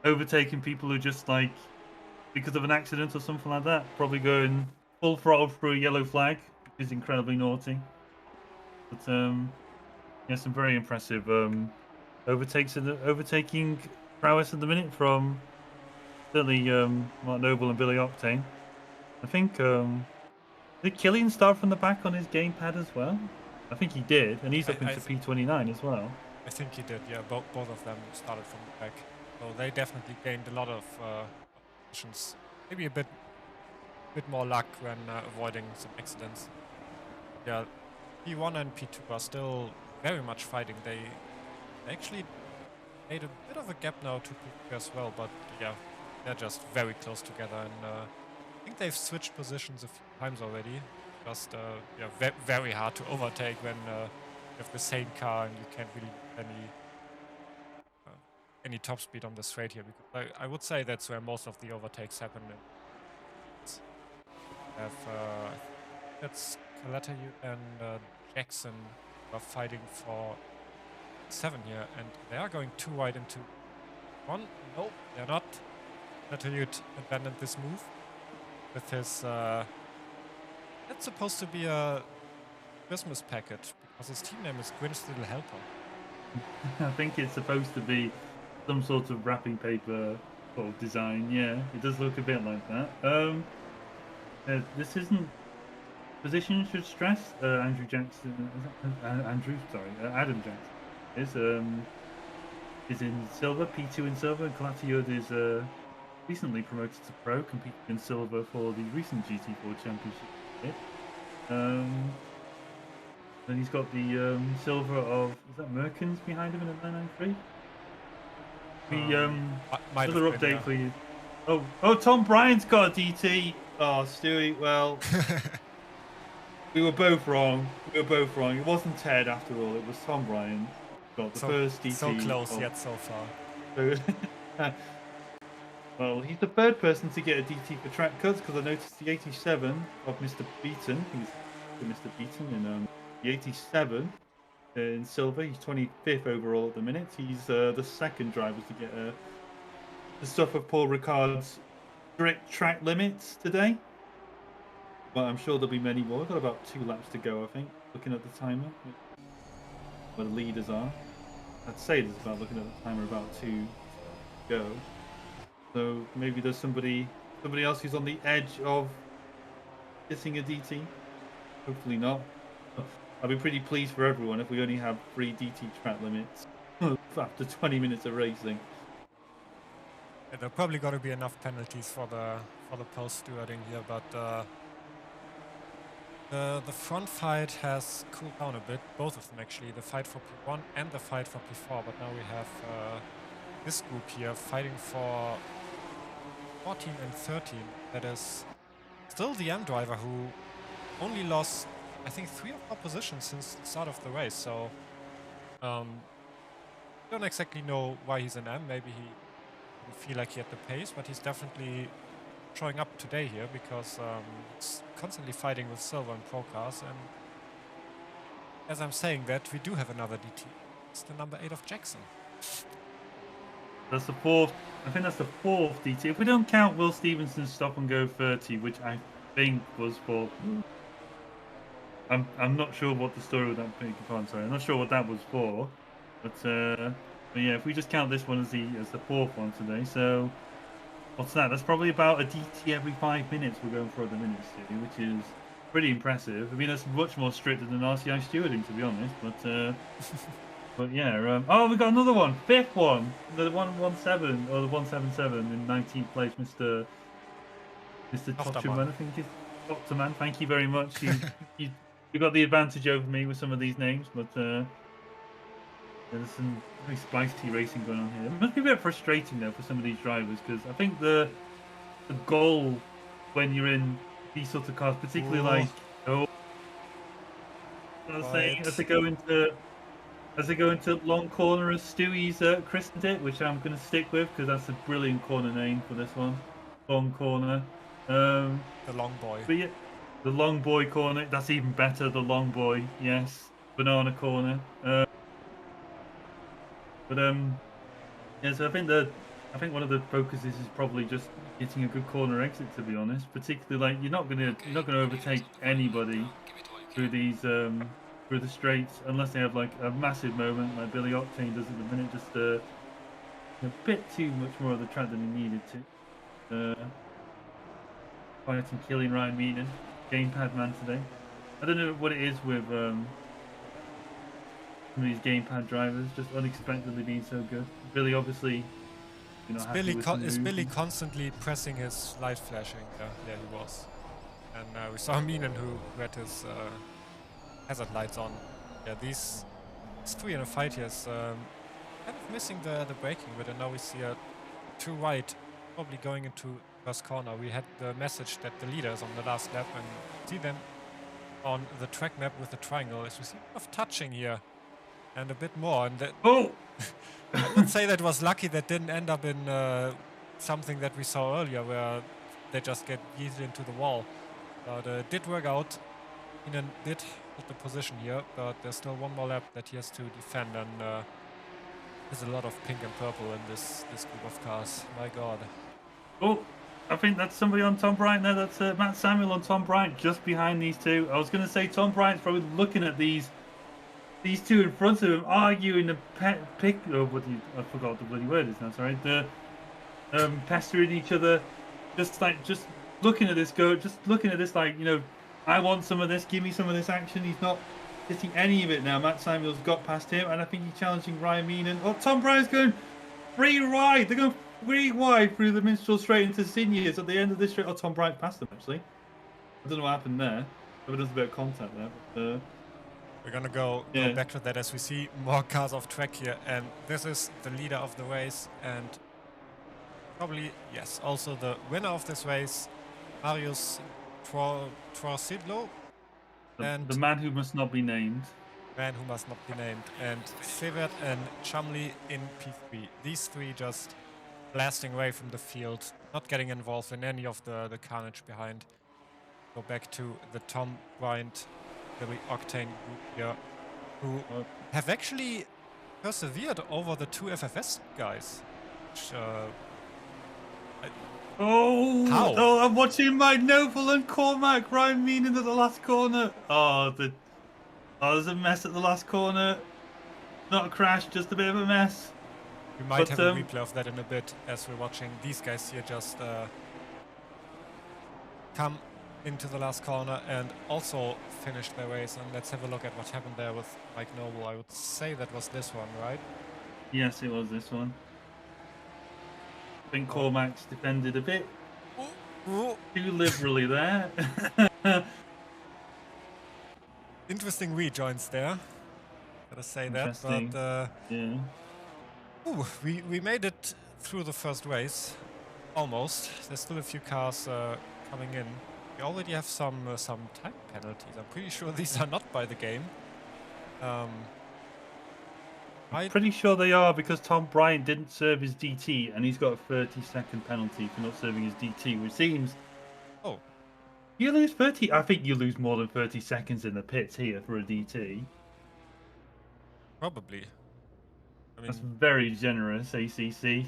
overtaking people who just, like, because of an accident or something like that, probably going full throttle through a yellow flag, which is incredibly naughty. But yeah, some very impressive overtaking prowess at the minute from certainly Mark Noble and Billy Octane. I think did Killian start from the back on his gamepad as well? I think he did, and he's up into P29 as well. I think he did, yeah. Both of them started from the back. So they definitely gained a lot of positions. Maybe a bit more luck when avoiding some accidents. Yeah, P1 and P2 are still very much fighting. They actually made a bit of a gap now to P3 as well, but yeah, they're just very close together, and I think they've switched positions a few times already. Just yeah, very hard to overtake when you have the same car and you can't really any top speed on the straight here, because I would say that's where most of the overtakes happen. That's Kalata and Jackson are fighting for 7 here, and they are going too wide into 1. No, they're not. Kalata abandoned this move with his that's supposed to be a Christmas package, because his team name is Grinch Little Helper. I think it's supposed to be some sort of wrapping paper sort of design. Yeah, it does look a bit like that. This isn't position should stress. Andrew Jackson, Andrew, sorry, Adam Jackson is in silver, P2 in silver, and Kalatayud is recently promoted to pro, competing in silver for the recent GT4 Championship. Then he's got the silver of, is that Merkins behind him in a 993? Another update yeah. for you. Oh, Tom Bryant's got a DT. Oh, Stewie, well, we were both wrong. It wasn't Ted after all. It was Tom Bryant. Got the first DT. So close yet so far. Well, he's the third person to get a DT for track cuts because I noticed the 87 of Mr. Beaton. He's Mr. Beaton in the 87 in silver. He's 25th overall at the minute. He's the second driver to get the stuff of Paul Ricard's strict track limits today. But I'm sure there'll be many more. We've got about 2 laps to go, I think, looking at the timer. Where the leaders are. I'd say there's about, looking at the timer, about 2 to go. So maybe there's somebody else who's on the edge of getting a DT. Hopefully not. I'll be pretty pleased for everyone if we only have 3 DT track limits after 20 minutes of racing. Yeah, there probably got to be enough penalties for the post stewarding here, but the front fight has cooled down a bit. Both of them actually, the fight for P1 and the fight for P4. But now we have this group here fighting for 14 and 13. That is still the M driver who only lost, I think, 3 or 4 positions since the start of the race. So don't exactly know why he's in M. Maybe he didn't feel like he had the pace, but he's definitely showing up today here because he's constantly fighting with silver and pro cars. And as I'm saying that, we do have another DT. It's the number 8 of Jackson. That's the 4th. I think that's the 4th DT. If we don't count Will Stevenson's stop and go 30, which I think was for. I'm not sure what the story with that. Sorry, I'm not sure what that was for. But yeah, if we just count this one as the 4th one today, so what's that? That's probably about a DT every 5 minutes we're going for at the minute, Stu, which is pretty impressive. I mean, that's much more stricter than RCI stewarding, to be honest. But yeah, oh, we got another one, 5th one, the 117 or the 177 in 19th place, Mr. Totterman, I think it's Totterman. Thank you very much. You got the advantage over me with some of these names, but there's some very spicy racing going on here. It must be a bit frustrating though for some of these drivers because I think the goal when you're in these sorts of cars, particularly like I was saying, as they go into long corner, as Stewie's christened it, which I'm going to stick with because that's a brilliant corner name for this one. Long corner. The long boy. But yeah, the long boy corner. That's even better. The long boy. Yes. Banana corner. Yeah, so I think one of the focuses is probably just getting a good corner exit. To be honest, particularly like you're not gonna overtake anybody through these through the straights unless they have like a massive moment like Billy Octane does at the minute. Just a bit too much more of the track than he needed to. Fighting, killing Ryan Meenan, gamepad man today. I don't know what it is with some of these gamepad drivers, just unexpectedly being so good. Billy obviously, is Billy constantly pressing his light flashing? Yeah, he was. And we saw Meenan who had his hazard lights on. Yeah, these 3 in a fight here is kind of missing the braking bit, and now we see a too right, probably going into first corner. We had the message that the leader is on the last lap, and see them on the track map with the triangle. As we see a bit of touching here, and a bit more. And that, I would say that was lucky that didn't end up in something that we saw earlier, where they just get yeeted into the wall. But it did work out. Meenan did hit the position here, but there's still one more lap that he has to defend, and there's a lot of pink and purple in this group of cars. My God. Oh, I think that's somebody on Tom Bryant there. That's Matt Samuel on Tom Bryant, just behind these two. I was going to say Tom Bryant's probably looking at these these two in front of him arguing the pick. Oh, I forgot what the bloody word is now. Sorry. The pestering each other, just looking at this like, you know, I want some of this. Give me some of this action. He's not getting any of it now. Matt Samuels got past him, and I think he's challenging Ryan Meenan. Oh, Tom Bryan's going 3 wide. They're going 3 wide through the Minstrel straight into Seniors at the end of this straight. Oh, Tom Bryan passed them actually. I don't know what happened there. Maybe there's a bit of contact there. But, we're gonna go back to that as we see more cars off track here, and this is the leader of the race, and probably, yes, also the winner of this race, Marius Trosidlo. And the man who must not be named. Man who must not be named. And Sevet and Chumley in P3. These three just blasting away from the field, not getting involved in any of the carnage behind. Go back to the Tom Bryant, the Octane group here, who have actually persevered over the 2 FFS guys. Which, how? Oh, I'm watching my Noble and Cormac Ryan Meenan into the last corner. Oh, there's a mess at the last corner. Not a crash, just a bit of a mess. We might have a replay of that in a bit as we're watching these guys here just come into the last corner and also finish their race. And let's have a look at what happened there with Mike Noble. I would say that was this one, right? Yes, it was this one. I think Cormac's defended a bit too liberally there. Interesting rejoins there. Gotta say that, but yeah. Ooh, we made it through the first race, almost. There's still a few cars coming in. We already have some time penalties. I'm pretty sure these are not by the game. I'm pretty sure they are because Tom Bryant didn't serve his DT and he's got a 30-second penalty for not serving his DT, which seems... Oh. You lose 30... I think you lose more than 30 seconds in the pits here for a DT. Probably. I mean, that's very generous, ACC.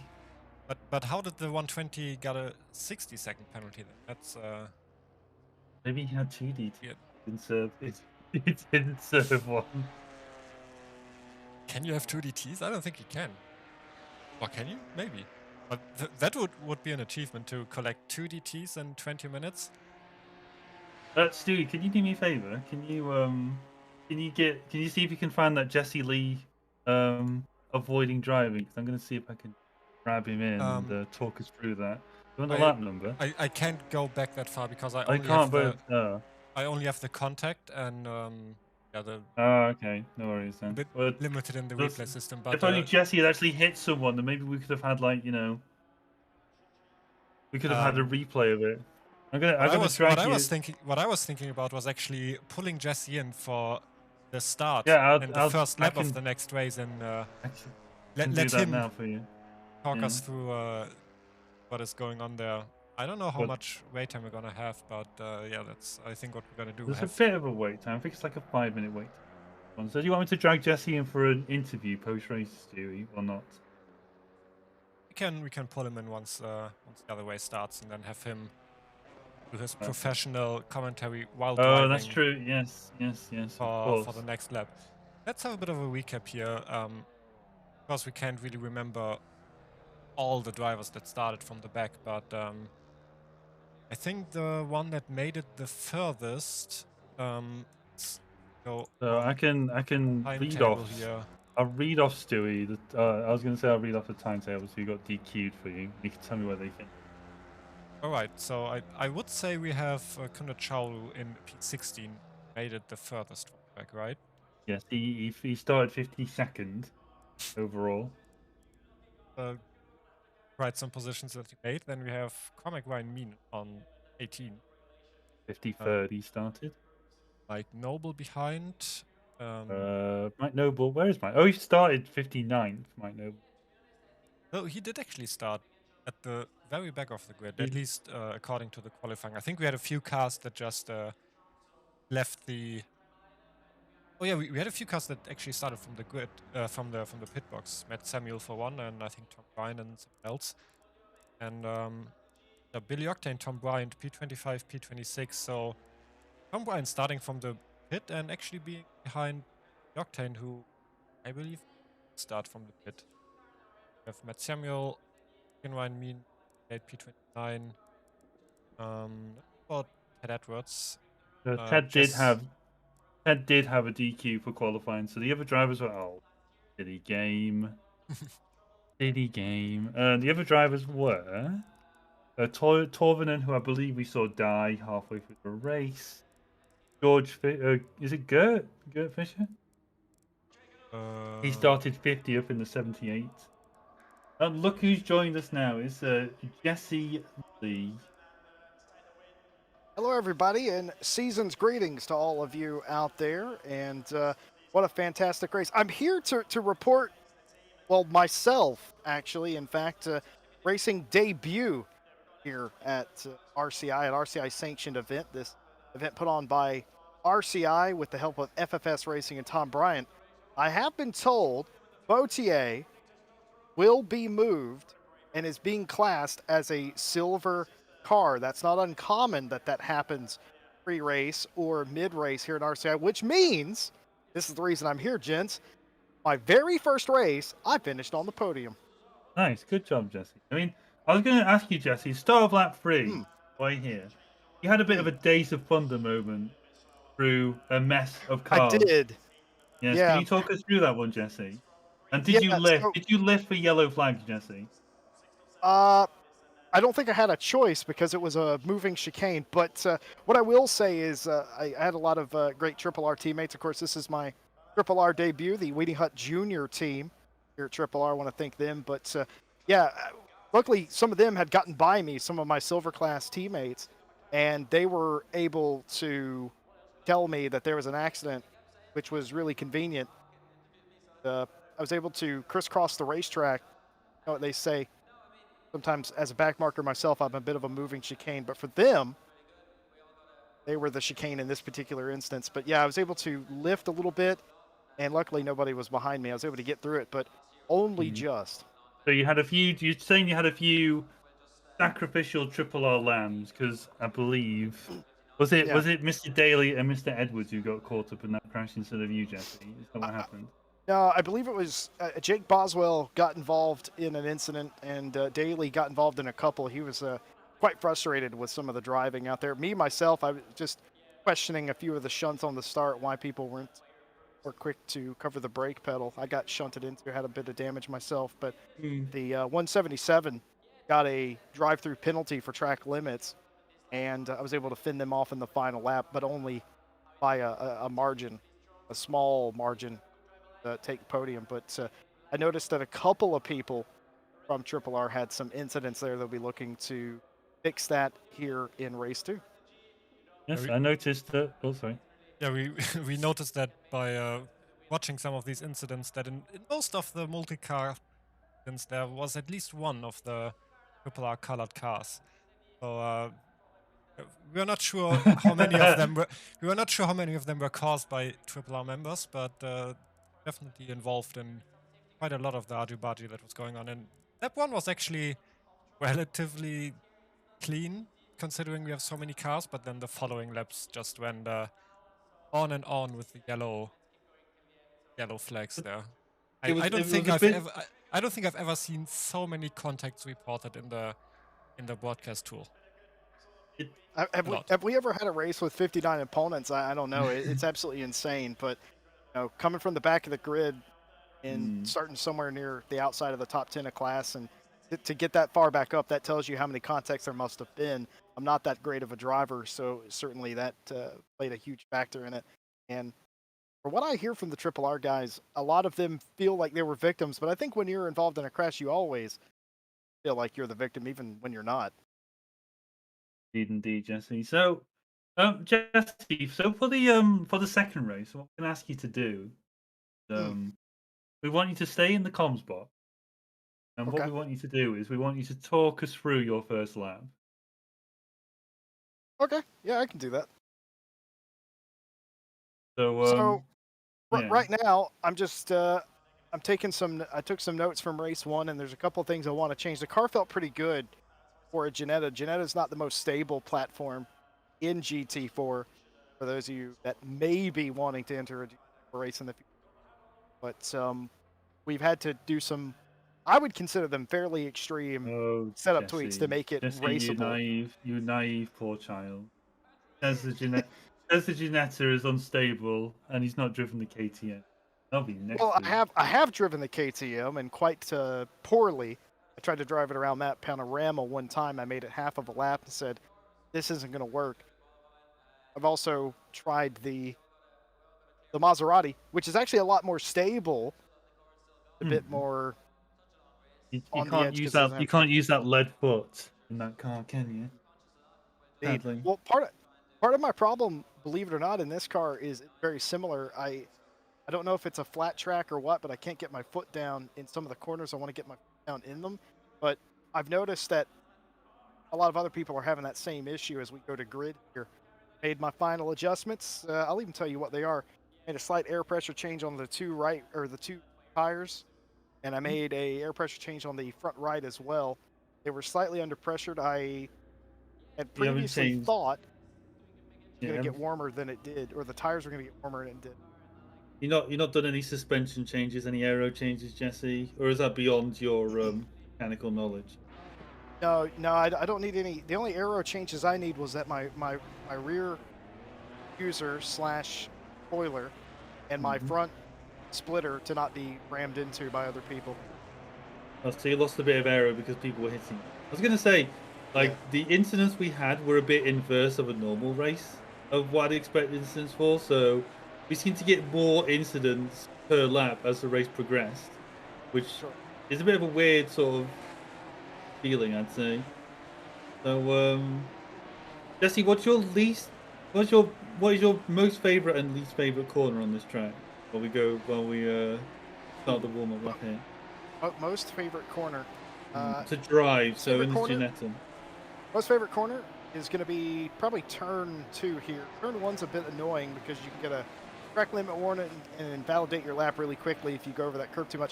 But how did the 120 get a 60-second penalty then? That's... Maybe he had 2 DT. Yeah. He didn't serve one. Can you have 2 DTs? I don't think you can. Or can you? Maybe. But that would be an achievement to collect 2 DTs in 20 minutes. Stewie, can you do me a favor? Can you see if you can find that Jesse Lee avoiding driving? Because I'm going to see if I can grab him in and talk us through that. You want the lap number? I can't go back that far because I only have the contact and okay, no worries then. A bit limited in the replay system. But if only Jesse had actually hit someone, then maybe we could have had, like, you know, we could have had a replay of it. What I was thinking about was actually pulling Jesse in for the start and the first lap of the next race, and let him now for you. Talk us through what is going on there. I don't know how much wait time we're gonna have, but that's I think what we're gonna do. There's a bit of a wait time. I think it's like a 5-minute wait time. So do you want me to drag Jesse in for an interview post-race, Stewie, or not? We can pull him in once the other race starts, and then have him do his professional commentary while driving. Oh, that's true. Yes. For the next lap. Let's have a bit of a recap here, because we can't really remember all the drivers that started from the back, but I think the one that made it the furthest. So I can read off here. I'll read off Stewie. I was going to say I'll read off the timetable, so you got DQ'd for you. You can tell me where they can. All right, so I would say we have Kunde Chauru in P16 made it the furthest from the back, right? Yes, he started 52nd overall. Right, some positions that he made. Then we have Cormac Ryan Mean on 18. 53rd he started. Mike Noble behind. Mike Noble, where is Mike? Oh, he started 59th, Mike Noble. No, he did actually start at the very back of the grid, at least according to the qualifying. I think we had a few cars that just left the... Oh yeah, we had a few cars that actually started from the grid, from the pit box. Matt Samuel for one, and I think Tom Bryant and someone else. And Billy Octane, Tom Bryant, P25, P26. So Tom Bryant starting from the pit and actually being behind Octane, who I believe start from the pit. We have Matt Samuel, Ryan Mean, 8P29. About Ted Edwards. Ted did Jess. have a DQ for qualifying, so the other drivers were silly game. Silly game. The other drivers were Torvinen, who I believe we saw die halfway through the race. Is it Gert Fisher? He started 50th in the 78. And look who's joined us now. It's Jesse Lee. Hello, everybody, and season's greetings to all of you out there. And what a fantastic race. I'm here to report, well, myself, actually, in fact, racing debut here at RCI, an RCI sanctioned event. This event put on by RCI with the help of FFS Racing and Tom Bryant. I have been told Bautier will be moved and is being classed as a silver car. That's not uncommon that happens pre-race or mid-race here at RCI, which means, this is the reason I'm here, gents, my very first race, I finished on the podium. Nice, good job, Jesse. I mean, I was going to ask you, Jesse, start of lap 3, right here. You had a bit of a Days of Thunder moment through a mess of cars. I did. Yes, Yeah. can you talk us through that one, Jesse? And Yeah, did you lift? so- Did you lift for yellow flags, Jesse? I don't think I had a choice because it was a moving chicane. But what I will say is I had a lot of great Triple R teammates. Of course, this is my Triple R debut, the Weeding Hut Junior team here at Triple R. I want to thank them. But yeah, luckily some of them had gotten by me, some of my silver class teammates, and they were able to tell me that there was an accident, which was really convenient. I was able to crisscross the racetrack. You know what they say? Sometimes as a back marker myself, I'm a bit of a moving chicane, but for them, they were the chicane in this particular instance. But yeah, I was able to lift a little bit, and luckily nobody was behind me. I was able to get through it, but only just. So you had a few. You're saying you had a few sacrificial Triple R lambs because I believe was it Mr. Daly and Mr. Edwards who got caught up in that crash instead of you, Jesse? Is that what happened? No, I believe it was Jake Boswell got involved in an incident, and Daly got involved in a couple. He was quite frustrated with some of the driving out there. Me, myself, I was just questioning a few of the shunts on the start, why people weren't more quick to cover the brake pedal. I got shunted into, had a bit of damage myself, but the 177 got a drive-through penalty for track limits, and I was able to fend them off in the final lap, but only by a margin, a small margin. Take the podium, but I noticed that a couple of people from Triple R had some incidents there. They'll be looking to fix that here in race 2. Yes, I noticed that. Oh, sorry. Yeah, we noticed that by watching some of these incidents that in most of the multi-car incidents there was at least one of the Triple R colored cars. So we are not sure how many of them were. We were not sure how many of them were caused by Triple R members, but definitely involved in quite a lot of the argy-bargy that was going on. And that one was actually relatively clean, considering we have so many cars. But then the following laps just went on and on with the yellow flags there. I don't think I've ever seen so many contacts reported in the broadcast tool. Have we ever had a race with 59 opponents? I don't know. It's absolutely insane. But coming from the back of the grid and starting somewhere near the outside of the top 10 of class, and to get that far back up, that tells you how many contacts there must have been. I'm not that great of a driver, so certainly that played a huge factor in it. And from what I hear from the Triple R guys, a lot of them feel like they were victims, but I think when you're involved in a crash, you always feel like you're the victim, even when you're not. Indeed, Jesse. So, Jesse, so for the second race, what I'm going to ask you to do, we want you to stay in the comms box, and what we want you to do is we want you to talk us through your first lap. Okay, yeah, I can do that. So right now, I'm just I took some notes from race 1, and there's a couple of things I want to change. The car felt pretty good for a Jetta. Jetta's not the most stable platform in GT4 for those of you that may be wanting to enter a GT4 race in the future. but we've had to do some, I would consider them fairly extreme Oh, setup tweaks to make it Jesse, raceable. you naive poor child. Says the Ginetta is unstable and he's not driven the KTM. That'll be next Well, week. I have driven the KTM and quite poorly. I tried to drive it around that panorama one time. I made it half of a lap and said, "This isn't going to work." I've also tried the Maserati, which is actually a lot more stable, a bit more You on the can't edge use because it doesn't that. have You can't use that lead foot in that car, can you? speed. Sadly. Well, part of my problem, believe it or not, in this car is very similar. I don't know if it's a flat track or what, but I can't get my foot down in some of the corners. I want to get my foot down in them, but I've noticed that a lot of other people are having that same issue as we go to grid here. Made my final adjustments. I'll even tell you what they are. Made a slight air pressure change on the the two tires, and I made a air pressure change on the front right as well. They were slightly under pressured. I had You haven't previously changed. thought it was Yeah, going to get warmer than it did, or the tires were going to get warmer than it did. you're not done any suspension changes, any aero changes, Jesse, or is that beyond your mechanical knowledge? No, I don't need any. The only aero changes I need was that my rear user / spoiler and my front splitter to not be rammed into by other people. Oh, so you lost a bit of aero because people were hitting you. I was gonna say, like Yeah. the incidents we had were a bit inverse of a normal race of what I'd expect incidents for. So we seem to get more incidents per lap as the race progressed, which Sure. is a bit of a weird sort of feeling, I'd say. So, Jesse, what is your most favorite and least favorite corner on this track? While we start the warm up lap here. Most favorite corner. To drive, so favorite in this corner? Ginetta. Most favorite corner is going to be probably turn 2 here. Turn 1's a bit annoying because you can get a track limit warning and invalidate your lap really quickly if you go over that curve too much.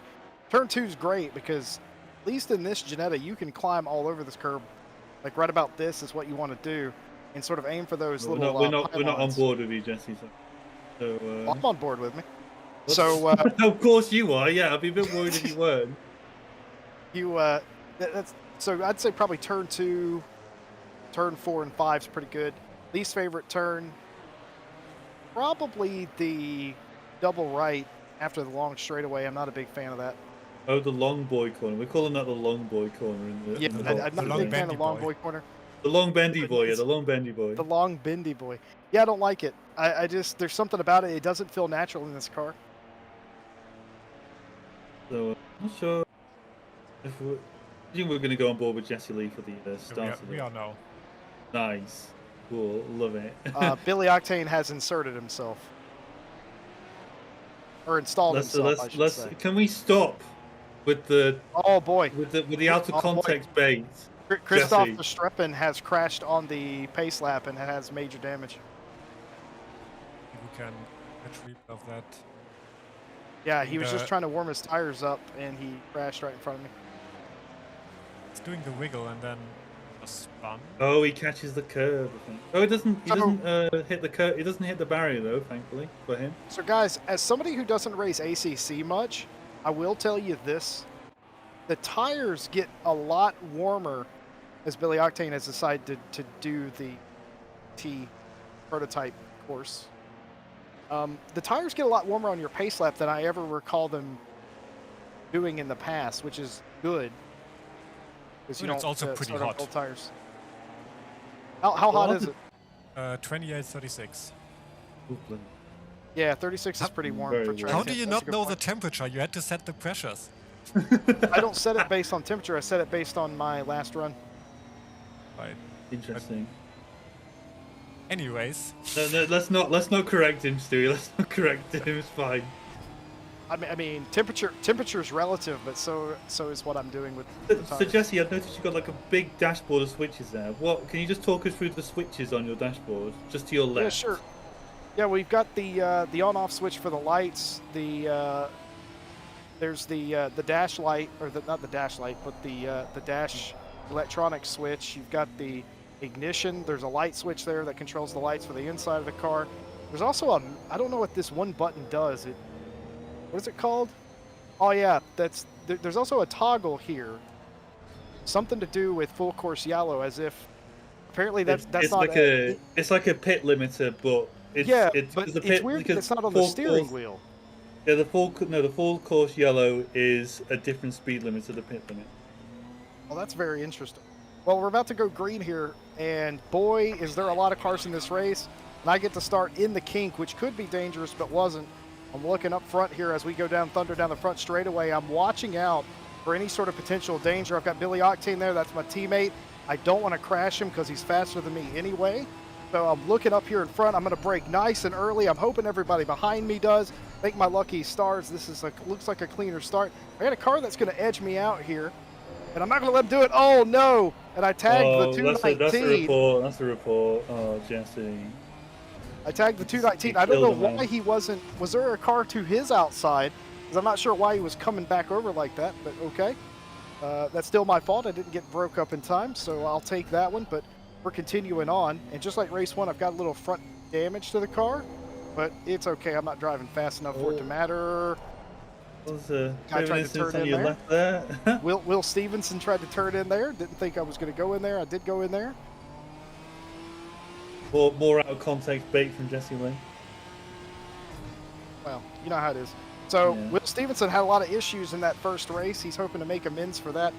Turn 2's great because at least in this Ginetta, you can climb all over this curb. Like right about this is what you want to do, and sort of aim for those We're little. not on pylons. board with you, Jesse. So Well, I'm on board with me. whoops. So of course you are. Yeah, I'd be a bit worried if you weren't. that's so I'd say probably turn 2, turn 4 and 5 is pretty good. Least favorite turn, probably the double right after the long straightaway. I'm not a big fan of that. Oh, the long boy corner. We're calling that the long boy corner in the. Yeah, in the I'm not a long big fan bendy of long boy. boy corner. The long bendy boy. Yeah, It's- the long bendy boy. The long bendy boy. Yeah, I don't like it. I just there's something about it. It doesn't feel natural in this car. So I'm not sure if I think we're going to go on board with Jesse Lee for the start of We it. are now. Nice, cool, love it. Billy Octane has inserted himself. Or installed himself, I should say. Can we stop with the Oh boy. with the out of Oh, boy. context bait? Christoph Jesse. Verstappen has crashed on the pace lap and has major damage. We can retrieve of that. Yeah, he was just The- trying to warm his tires up and he crashed right in front of me. It's doing the wiggle and then a spun. Oh, he catches the curve. I think. Oh, he doesn't. He So- doesn't hit the curve. He doesn't hit the barrier though. Thankfully for him. So guys, as somebody who doesn't race ACC much, I will tell you this. The tires get a lot warmer as Billy Octane has decided to do the T prototype course. The tires get a lot warmer on your pace lap than I ever recall them doing in the past, which is good. Because you But it's don't also pretty start off hot. old tires. How hot is it? 28-36. Ooh, bloody- Yeah, 36 is pretty warm Very for warm. track. How do you That's a not good know the point. temperature? You had to set the pressures. I don't set it based on temperature. I set it based on my last run. Right. Interesting. Anyways, No, let's not correct him, Stewie. Let's not correct him. It's fine. I mean, temperature is relative, but so is what I'm doing with the So tires. Jesse, I've noticed you've got like a big dashboard of switches there. What? Can you just talk us through the switches on your dashboard, just to your left? Yeah, sure. Yeah, we've got the on-off switch for the lights. There's the dash light, or not the dash light, but the dash electronic switch. You've got the ignition. There's a light switch there that controls the lights for the inside of the car. There's also I don't know what this one button does. what is it called? Oh yeah, there's also a toggle here. Something to do with full course yellow, as if apparently that's It's not like it's like a pit limiter, but yeah, it's but the it's pit weird that because it's not on the full steering course. wheel. Yeah, the full course yellow is a different speed limit to the pit limit. Well, that's very interesting. Well, we're about to go green here, and boy, is there a lot of cars in this race. And I get to start in the kink, which could be dangerous, but wasn't. I'm looking up front here as we go down Thunder down the front straightaway. I'm watching out for any sort of potential danger. I've got Billy Octane there. That's my teammate. I don't want to crash him because he's faster than me anyway. So I'm looking up here in front. I'm going to brake nice and early. I'm hoping everybody behind me does. Make my lucky stars. This is looks like a cleaner start. I got a car that's going to edge me out here, and I'm not going to let him do it. Oh no! And I tagged the 219. That's a report. That's a report. Oh, Jesse. I tagged the 219. I don't know why he wasn't. Was there a car to his outside? Because I'm not sure why he was coming back over like that. But okay, that's still my fault. I didn't get broke up in time, so I'll take that one. But we're continuing on, and just like race 1, I've got a little front damage to the car, but it's okay. I'm not driving fast enough for it to matter. I tried to turn in there. Will Stevenson tried to turn in there. Didn't think I was going to go in there. I did go in there. More out of context bait from Jesse Lane. Well, you know how it is. So yeah. Will Stevenson had a lot of issues in that first race. He's hoping to make amends for that.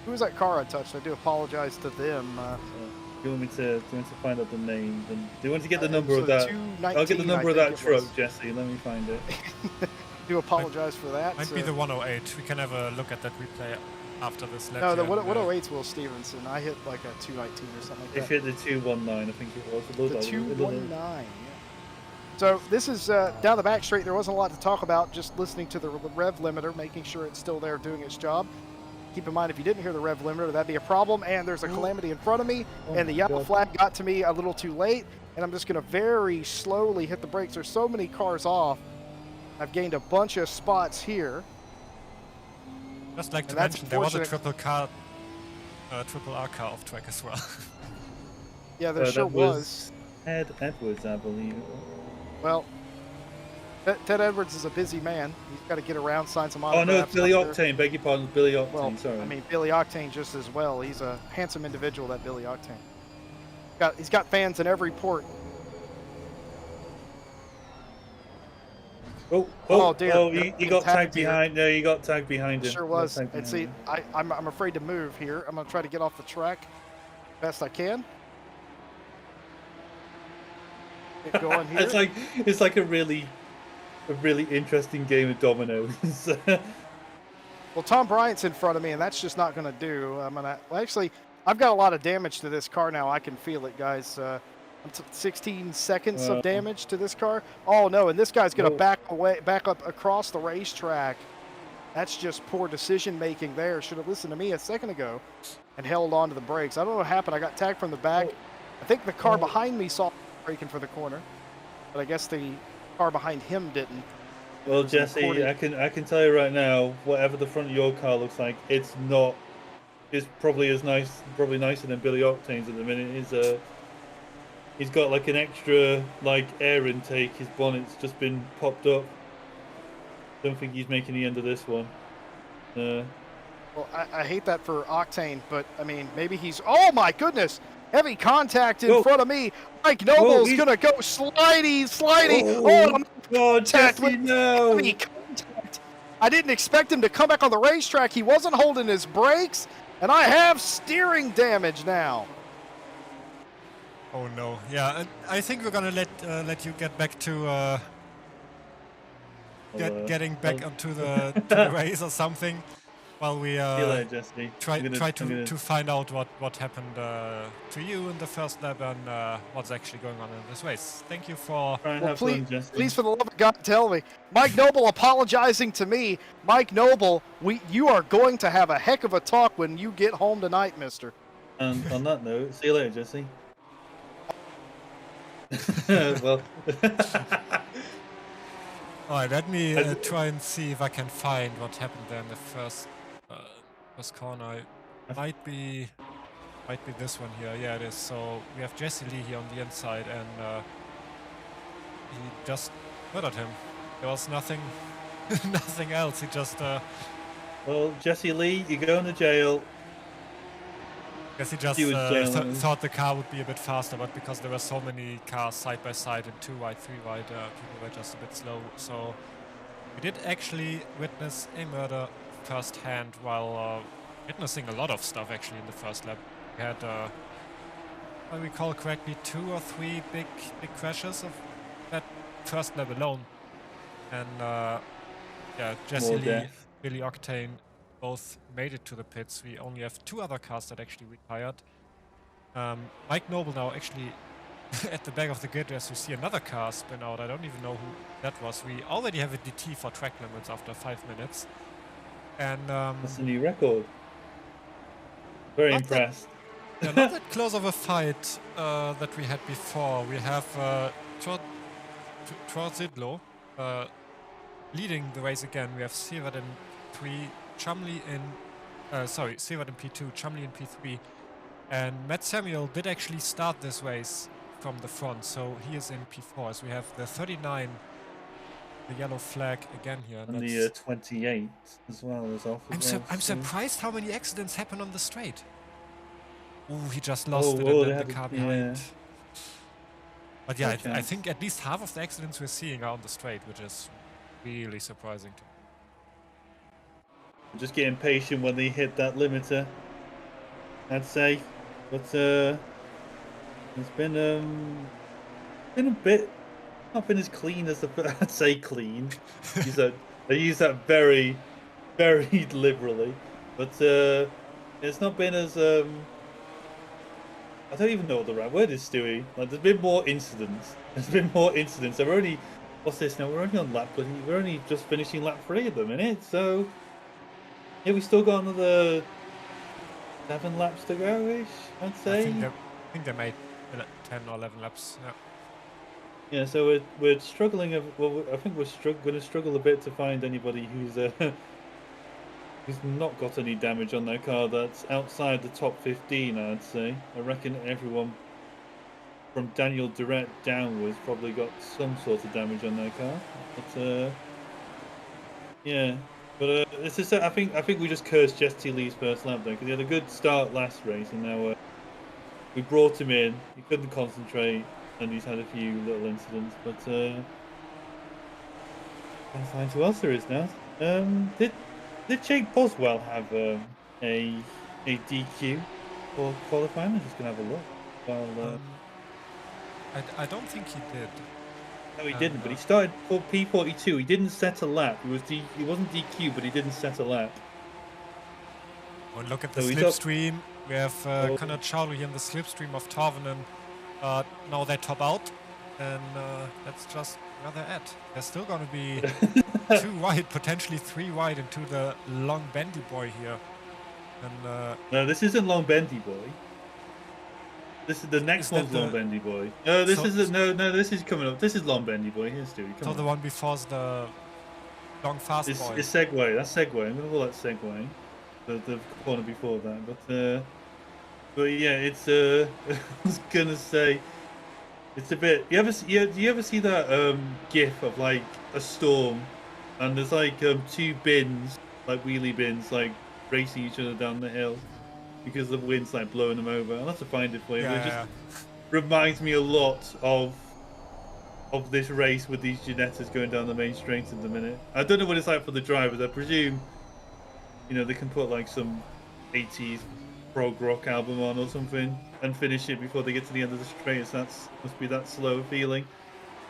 Who was that car I touched? I do apologize to them. Do you want me to find out the name? Do you want to get the number of that? 219, I'll get the number of that truck, Jesse. Let me find it. Do apologize for that. Might be the 108. We can have a look at that replay after this lap. No, the 108's Will Stevenson. I hit like a 219 or something like that. If you hit the 219, I think it was. The 219, yeah. So this is down the back straight. There wasn't a lot to talk about, just listening to the rev limiter, making sure it's still there doing its job. Keep in mind, if you didn't hear the rev limiter, that'd be a problem. And there's a calamity in front of me, and the yellow flag got to me a little too late. And I'm just going to very slowly hit the brakes. There's so many cars off. I've gained a bunch of spots here. Just like to mention, there was a triple R car off track as well. Yeah, there sure was. Ted Edwards, I believe. Well, Ted Edwards is a busy man. He's got to get around, sign some autographs. Oh no, it's Billy Octane. Beg your pardon, Billy Octane. Well, sorry. I mean Billy Octane just as well. He's a handsome individual, that Billy Octane. He's got fans in every port. Oh dear! He got tagged behind. No, he got tagged behind him. Sure was. And see, I'm afraid to move here. I'm gonna try to get off the track best I can. Get going here. It's like a really interesting game of dominoes. Well, Tom Bryant's in front of me, and that's just not gonna do. Actually, I've got a lot of damage to this car now. I can feel it, guys. 16 seconds of damage to this car. Oh no, and this guy's gonna back up across the racetrack. That's just poor decision making there. Should have listened to me a second ago and held on to the brakes. I don't know what happened. I got tagged from the back. I think the car behind me saw braking for the corner, but I guess the car behind him didn't. Well, Jesse, I can tell you right now, whatever the front of your car looks like, it's not. It's probably nicer than Billy Octane's at the minute. He's got like an extra air intake. His bonnet's just been popped up. Don't think he's making the end of this one. Well, I hate that for Octane, but I mean, maybe he's. Oh my goodness! Heavy contact in front of me. Mike Noble's gonna go slidey. Oh God, Jesse, no! Heavy contact. I didn't expect him to come back on the racetrack. He wasn't holding his brakes, and I have steering damage now. Oh no! Yeah, I think we're gonna let you get back to getting back onto the race or something, while we try to find out what happened to you in the first lap and what's actually going on in this race. Thank you for. Well, please, for the love of God, tell me. Mike Noble apologizing to me. Mike Noble, you are going to have a heck of a talk when you get home tonight, mister. And on that note, see you later, Jesse. Well. Alright, let me try and see if I can find what happened there in the first corner. It might be this one here. Yeah, it is. So we have Jesse Lee here on the inside, and he just murdered him. There was nothing nothing else. He just Well, Jesse Lee, you go to jail. guess he just He was jailing. thought the car would be a bit faster, but because there were so many cars side by side and 2 wide, 3 wide, people were just a bit slow. So we did actually witness a murder firsthand while witnessing a lot of stuff actually in the first lap. We had, if I recall correctly, 2 or 3 big crashes crashes of that first lap alone. And yeah, Jesse More Lee, death. Billy Octane both made it to the pits. We only have 2 other cars that actually retired. Mike Noble now actually at the back of the grid as you see another car spin out. I don't even know who that was. We already have a DT for track limits after 5 minutes. And That's a new record. Very Not that- impressed. yeah, not that close of a fight that we had before. We have Trorzidlo leading the race again. We have Sievert in 3, Chumley in Sievert in P2, Chumley in P3, and Matt Samuel did actually start this race from the front, so he is in P4. As we have the 39, the yellow flag again here. And the 28 as well as off. I'm surprised how many accidents happen on the straight. Ooh, he just lost Oh, it, oh, and they then the had car a- behind. yeah. But yeah, No I chance. think at least half of the accidents we're seeing are on the straight, which is really surprising to me. I'm just getting patient when they hit that limiter, I'd say. But it's been a bit, not been as clean as I'd say clean. I use that very, very liberally. But it's not been as I don't even know what the right word is, Stewie. Like, there's been more incidents. And we're only, what's this now? We're only on lap, but we're only just finishing lap 3 at the minute. So yeah, we still got another 7 laps to go-ish, I'd say. I think they made 10 or 11 laps. Yeah. Yeah, so we're struggling. Well, I think we're going to struggle a bit to find anybody who's not got any damage on their car that's outside the top 15. I'd say. I reckon everyone from Daniel Durrett downwards probably got some sort of damage on their car. But yeah. But it's just, I think we just cursed Jesse Lee's first lap though, because he had a good start last race, and now we brought him in. He couldn't concentrate, and he's had a few little incidents. But can't find who else there is now. Did Jake Boswell have a DQ for qualifying? I'm just gonna have a look. Well, I don't think he did. no, he didn't. But he started for P42. He didn't set a lap. He wasn't DQ, but he didn't set a lap. Well, look at the So he's up- slipstream. We have Connor Chowley in the slipstream of Tarvinen. Now they top out, and that's just where they're at. They're still going to be 2 wide, potentially 3 wide into the long bendy boy here. And No, this isn't Long Bendy Boy. This is the next Is that one's Long the- Bendy Boy. No, this So- isn't. No, this is coming up. This is Long Bendy Boy. Here's Stewie. Come so on. the one before's the long fast It's boy. Segway. That's Segway. I'm gonna call that Segway. The corner before that, but yeah, it's I was gonna say, it's a bit. Do you ever see that GIF of like a storm, and there's like 2 bins, like wheelie bins, like racing each other down the hill because the wind's like blowing them over. I'll have to find it for you. But it just reminds me a lot of this race with these Ginettas going down the main straight at the minute. I don't know what it's like for the drivers. I presume, they can put like some 80s prog rock album on or something and finish it before they get to the end of the straight. So must be that slow feeling.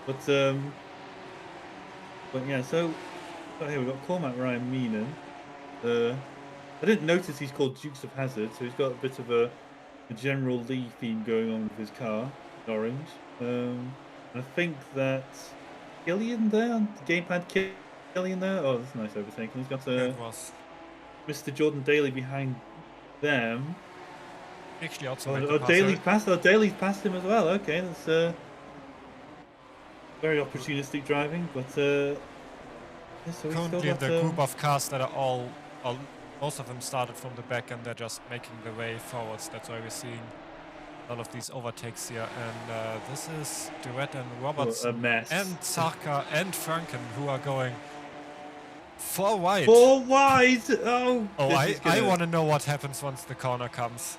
But yeah. So here we've got Cormac Ryan Meenan. I didn't notice he's called Dukes of Hazzard, so he's got a bit of a General Lee theme going on with his car, in orange. I think that Killian there, gamepad Killian there. Oh, that's a nice overtaking. He's got It was Mr. Jordan Daly behind them. actually also Daly's passed him as well. Okay, that's very opportunistic driving, but yeah, so we currently still in got, the group of cars that are all most of them started from the back and they're just making their way forwards. That's why we're seeing a lot of these overtakes here. And this is Durrett and Robertson a mess. and Sarka and Franken who are going 4 wide. 4 wide. Oh, Oh, this is I gonna... want to know what happens once the corner comes.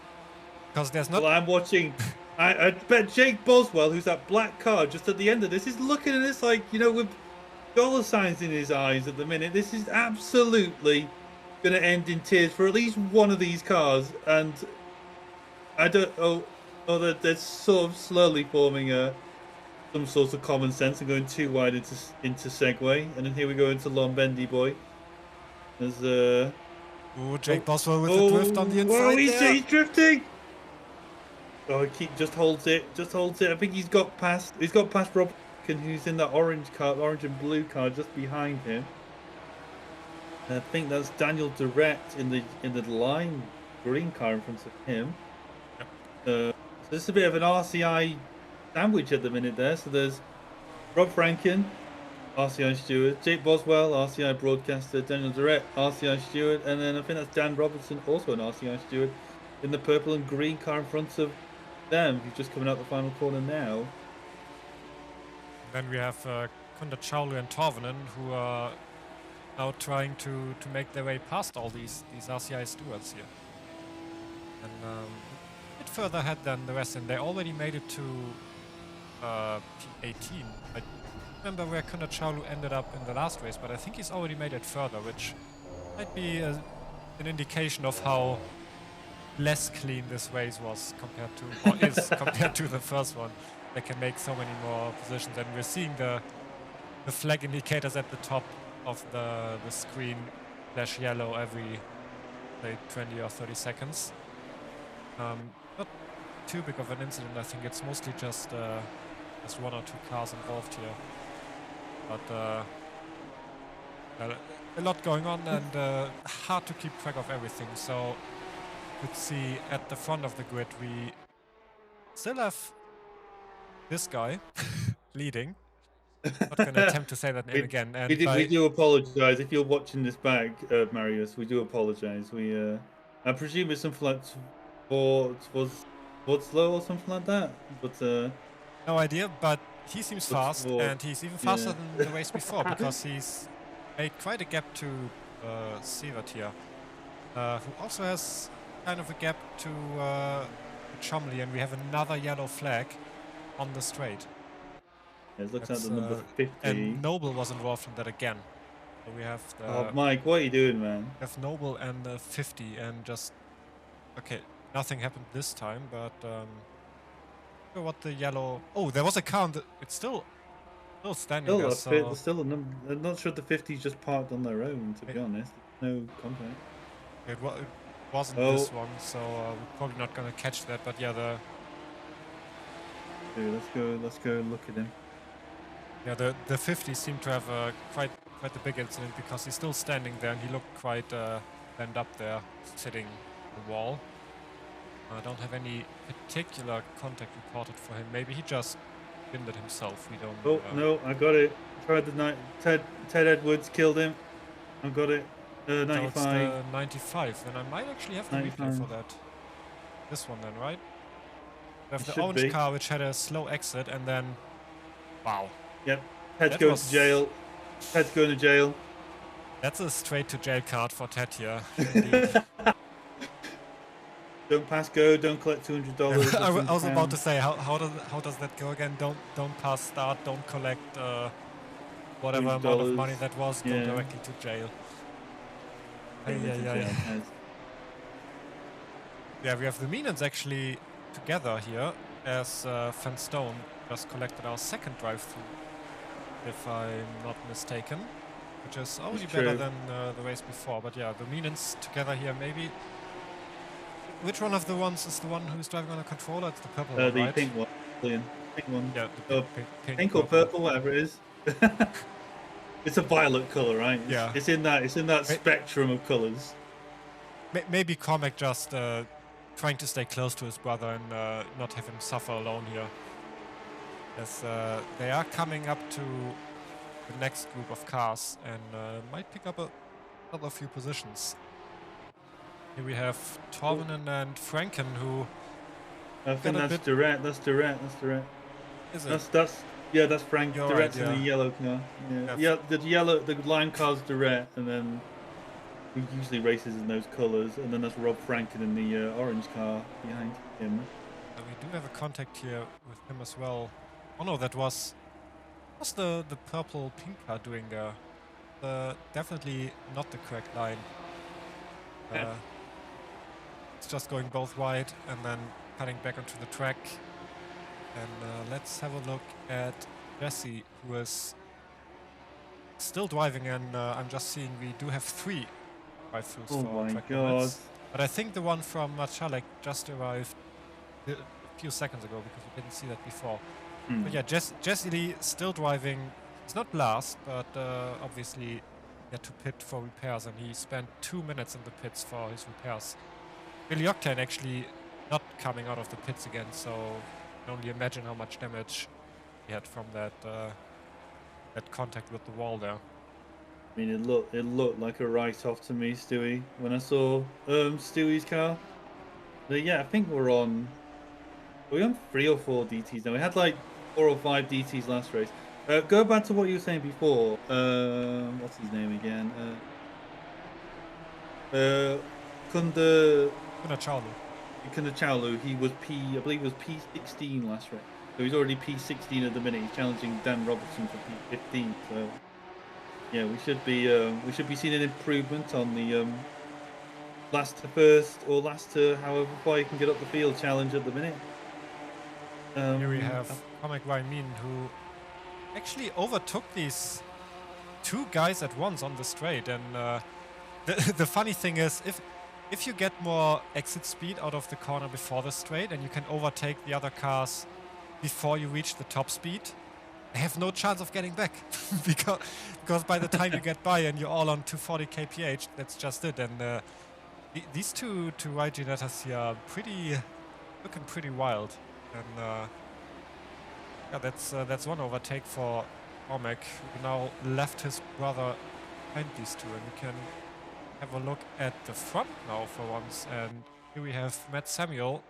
Because there's not... Well, I'm watching. I bet Jake Boswell, who's that black car just at the end of this, is looking at this like, you know, with dollar signs in his eyes at the minute. This is absolutely going to end in tears for at least one of these cars. And I don't... they're sort of slowly forming some sort of common sense and going too wide into Segway. And then here we go into Lon Bendy Boy. There's Ooh, Jake Boswell with the drift on the inside. Oh, he's drifting. Oh, just holds it. I think he's got past Rob, who's in that orange and blue car just behind him. And I think that's Daniel Direct in the lime green car in front of him. Yep. So this is a bit of an RCI sandwich at the minute there. So there's Rob Franken, RCI steward, Jake Boswell, RCI broadcaster, Daniel Direct, RCI steward, and then I think that's Dan Robertson, also an RCI steward, in the purple and green car in front of them, who's just coming out the final corner now. Then we have Kunda Chaulu and Torvinen, who are now trying to make their way past all these RCI stewards here. And a bit further ahead than the rest, and they already made it to P18. I remember where Kunda Chaulu ended up in the last race, but I think he's already made it further, which might be an indication of how less clean this race was compared to, or is compared to the first one. They can make so many more positions, and we're seeing the flag indicators at the top of the screen flash yellow every, say, 20 or 30 seconds. Not too big of an incident, I think it's mostly just 1 or 2 cars involved here. But a lot going on and hard to keep track of everything. So you could see at the front of the grid we still have this guy leading. Not going to attempt to say that name again. And we do apologise if you're watching this back, Marius. We do apologise. I presume it's something like was slow or something like that. But no idea. But he seems fast, and he's even faster than the race before because he's made quite a gap to Sievert here, who also has kind of a gap to Chumley, and we have another yellow flag on the straight. It looks like the number 50. And Noble was involved in that again. So we have the... Oh, Mike, what are you doing, man? We have Noble and the 50 and just... Okay, nothing happened this time, but... what the yellow... Oh, there was a car. It's still standing there, so... Still a number... I'm not sure the 50's just parked on their own, to be honest. No contact. It wasn't this one, so we're probably not going to catch that, but yeah, the... Okay, let's go look at him. Yeah, the 50 seemed to have quite a big incident because he's still standing there and he looked quite bent up there, sitting on the wall. I don't have any particular contact reported for him. Maybe he just pinned it himself. We don't. Oh no, I got it. Tried the Ted Edwards killed him. I got it. 95. So it's 95. Then I might actually have the replay for that. This one then, right? We have the orange car which had a slow exit and then, wow. Yep, Ted's going to jail. Ted's going to jail. That's a straight to jail card for Ted here. Don't pass go. Don't collect $200. I was about to say how does that go again? Don't pass start. Don't collect whatever amount of money that was. Go directly to jail. Yeah, we have the Meanans actually together here as Van Stone just collected our second drive-through, if I'm not mistaken, which is already better than the race before. But yeah, the Meanans together here, maybe. Which one of the ones is the one who's driving on a controller? It's the purple one, the right? pink one. Pink one. Yeah, the pink or purple, whatever it is. It's a violet color, right? Yeah. It's in that spectrum of colors. Maybe Cormac just trying to stay close to his brother and not have him suffer alone here. As they are coming up to the next group of cars and might pick up another few positions. Here we have Torvinen and Franken, who... I think that's direct. That's direct. Is it? Yeah, that's Frank. You're Duret's right, in the yeah. yellow car. Yeah, Yeah, the lime car's Duret, and then who usually races in those colours, and then that's Rob Franken in the orange car behind him. We do have a contact here with him as well. Oh no, that was the purple pink car doing there? Definitely not the correct line. It's just going both wide and then cutting back onto the track. And let's have a look at Jesse, who is still driving, and I'm just seeing we do have 3 drive-throughs Oh for my track god. limits. But I think the one from Machalek just arrived a few seconds ago, because we didn't see that before. But yeah, Jesse Lee still driving. He's not last, but obviously he had to pit for repairs, and he spent 2 minutes in the pits for his repairs. Billy Octane actually not coming out of the pits again, so you can only imagine how much damage he had from that that contact with the wall there. I mean, it looked like a write-off to me, Stewie, when I saw Stewie's car. But yeah, I think we're on 3 or 4 DTs now. We had like 4 or 5 DTs last race. Go back to what you were saying before. What's his name again? Kunda Chaulu. He was I believe it was P16 last race. So he's already P16 at the minute. He's challenging Dan Robertson for P15. So yeah, we should be seeing an improvement on the last to first or last to however far you can get up the field challenge at the minute. Here we have Comic Raimin, who actually overtook these 2 guys at once on the straight. And the funny thing is, if you get more exit speed out of the corner before the straight, and you can overtake the other cars before you reach the top speed, they have no chance of getting back. because by the time you get by and you're all on 240 kph, that's just it. And these two right Ginettas here are looking pretty wild. And yeah, that's one overtake for Omek, who now left his brother behind these 2. And we can have a look at the front now for once. And here we have Matt Samuel,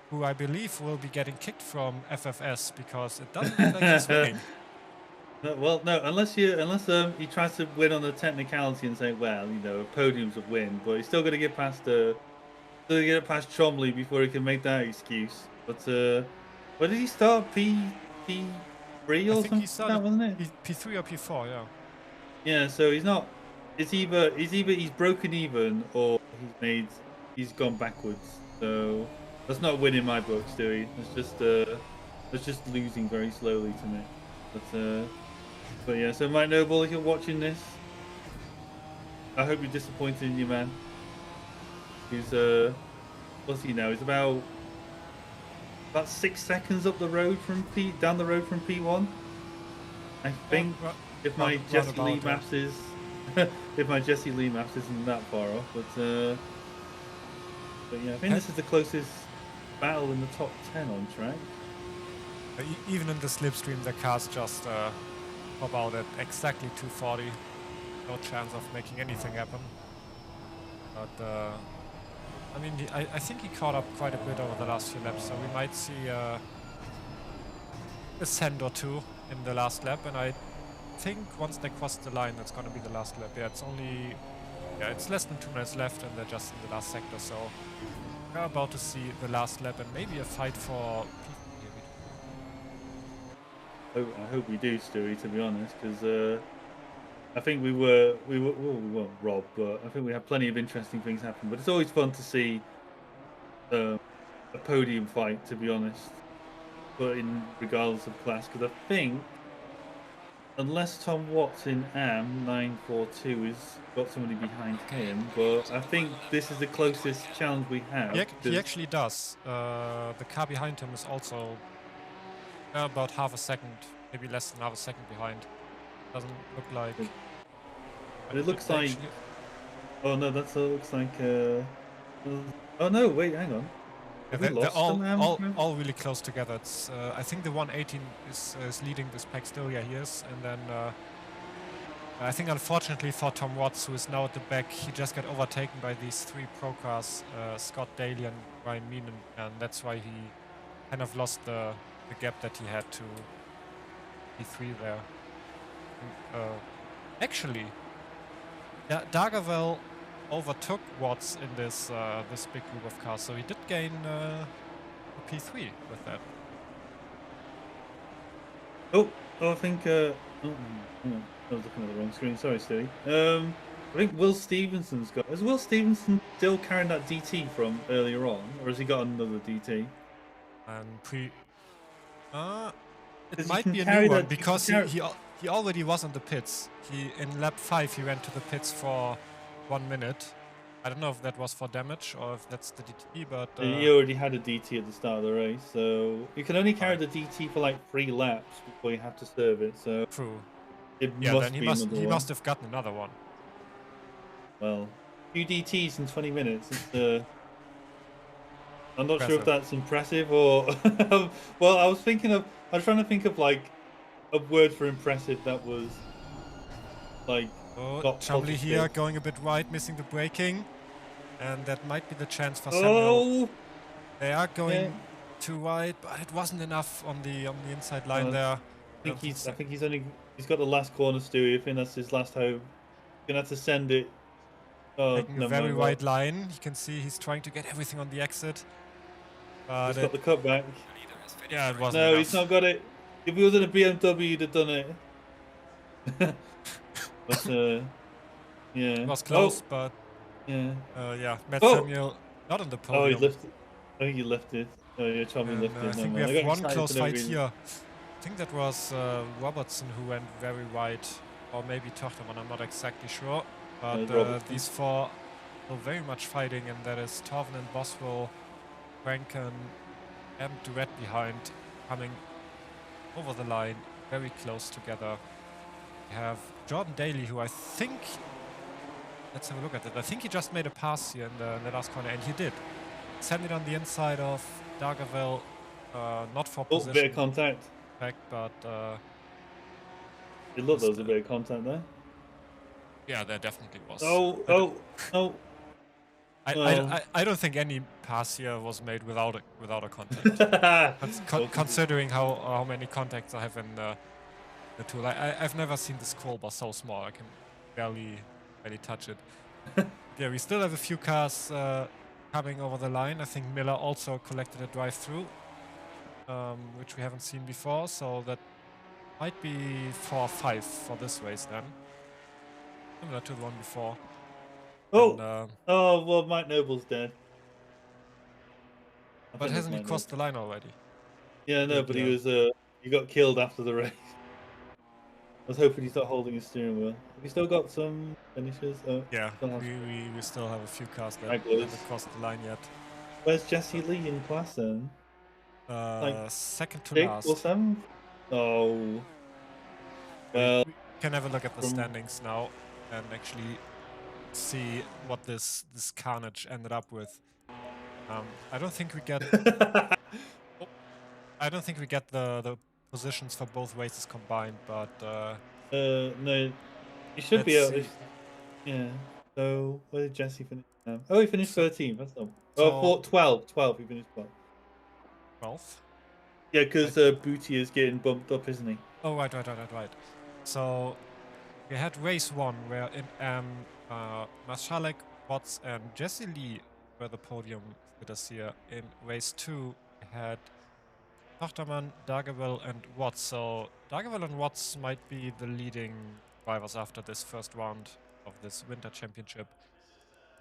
who I believe will be getting kicked from FFS, because it doesn't look like he's winning. Well, no, unless he tries to win on the technicality and say, well, you know, a podium's a win, but he's still going to get past Chomley before he can make that excuse. But where did he start? P3 or something? That wasn't it? P3 or P4, yeah. Yeah, so he's not. It's either he's broken even or he's gone backwards. So that's not a win in my books, Stewie. That's just losing very slowly to me. But yeah, so Mike Noble, if you're watching this, I hope you're disappointed in your man. He's what's he now? He's about 6 seconds up the road from down the road from P1. I think if my Jesse Lee maps is if my Jesse Lee maps isn't that far off, but yeah, I think this is the closest battle in the top 10 on track. Even in the slipstream, the cars just pop out at exactly 240. No chance of making anything happen. But I mean, I think he caught up quite a bit over the last few laps, so we might see a send or 2 in the last lap. And I think once they cross the line, that's going to be the last lap. Yeah, it's less than 2 minutes left, and they're just in the last sector. So we're about to see the last lap and maybe a fight for. I hope we do, Stewie, to be honest, because I think we won't rob, but I think we have plenty of interesting things happen. But it's always fun to see a podium fight, to be honest, but regardless of class, because I think unless Tom Watts in AM 942 has got somebody behind him, but I think this is the closest challenge we have. He actually does. The car behind him is also about half a second, maybe less than half a second behind. Doesn't look like. But it looks like. Oh no, that looks like. Oh no! Wait, hang on. They're all really close together. It's I think the 118 is leading this pack still. Yeah, he is. And then I think unfortunately for Tom Watts, who is now at the back, he just got overtaken by these 3 pro cars, Scott Daly and Ryan Meenan, and that's why he kind of lost the gap that he had to P3 there. Actually, Dargavel overtook Watts in this this big group of cars, so he did gain a P3 with that. I think. I was looking at the wrong screen. Sorry, Stewie. I think Will Stevenson's got. Is Will Stevenson still carrying that DT from earlier on, or has he got another DT? And it He might can be a carry new one that- because carry- he already was in the pits. In lap 5 he went to the pits for 1 minute. I don't know if that was for damage or if that's the DT, but He already had a DT at the start of the race, so you can only carry Right. the DT for like 3 laps before you have to serve it. So true. it Yeah, must then he be must another he one. must have gotten another one. Well, 2 DTs in 20 minutes. It's I'm not sure if Impressive. that's impressive or. Well, I was trying to think of like a word for impressive that was like Oh, not Chumley here positive. going a bit wide, missing the braking. And that might be the chance for Samuel. Oh, They are going yeah. too wide, but it wasn't enough on the inside line there. I think he's got the last corner, Stewie. I think that's his last hope. Gonna have to send it. Oh, Taking a never very mind. wide line. You can see he's trying to get everything on the exit. But He's got the cutback. yeah, it wasn't No, enough. he's not got it. If he was in a BMW, he'd have done it. But yeah. It was close, but Yeah. yeah, Matt Oh! Samuel not on the Oh, he podium. lifted. I think he lifted. Oh, yeah, Tommy And, lifted. I think Never we mind. I have got one excited close for no fight reason. here. I think that was Robertson who went very wide, or maybe Tochterman, I'm not exactly sure. But Robertson. these four are very much fighting, and that is Torven and Boswell, Rankin, and Duet behind, coming over the line, very close together. We have Jordan Daly, who I think, let's have a look at it. I think he just made a pass here in the last corner, and he did. Send it on the inside of Dargavel, not for Oh, position bit of contact. back, but It looked there was just, a bit of contact there. yeah, there definitely was. Oh. I don't think any pass here was made without a contact. Considering how many contacts I have in the tool, I've never seen this scroll bar so small. I can barely touch it. Yeah, we still have a few cars coming over the line. I think Miller also collected a drive-through, which we haven't seen before. So that might be 4 or 5 for this race then, similar to the one before. Oh. And, Well, Mike Noble's dead. but hasn't he crossed the line already? Yeah, no, but he got killed after the race. I was hoping he's not holding his steering wheel. Have you still got some finishes? Oh, Yeah, still have we still have a few cars that Regulars. haven't crossed the line yet. Where's Jesse Lee in class then? Second to 6th last. or 7th? Oh. Well, We can have a look at the standings now and actually see what this carnage ended up with. I don't think we get. I don't think we get the positions for both races combined, but no, he should be able. Yeah. So where did Jesse finish? Oh, he finished 13th. That's not. Oh, 12. 12. He finished 12. 12. Yeah, because Booty is getting bumped up, isn't he? Oh, right. So we had race 1 where Marshalek, Watts, and Jesse Lee were the podium leaders here. In race 2, we had Tochterman, Dargavel, and Watts. So Dargavel and Watts might be the leading drivers after this first round of this Winter Championship.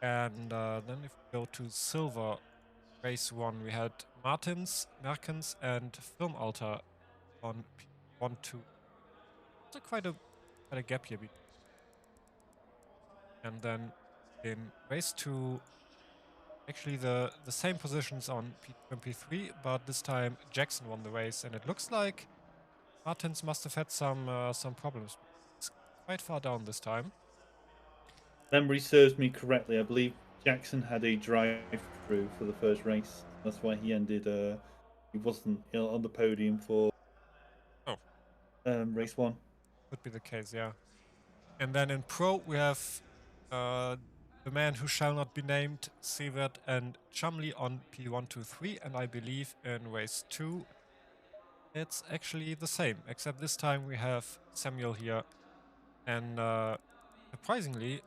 And then if we go to silver, race 1, we had Merkens, and Firmalter on P1, 2. So quite a gap here. And then in race 2, actually the same positions on P2 and P3, but this time Jackson won the race, and it looks like Merkens must have had some problems. It's quite far down this time. Memory serves me correctly. I believe Jackson had a drive-through for the first race. That's why he ended. He wasn't on the podium for. Race 1. Could be the case, yeah. And then in Pro we have the man who shall not be named, Sievert and Chumley on P1, 2, 3, and I believe in race 2 it's actually the same, except this time we have Samuel here, and surprisingly,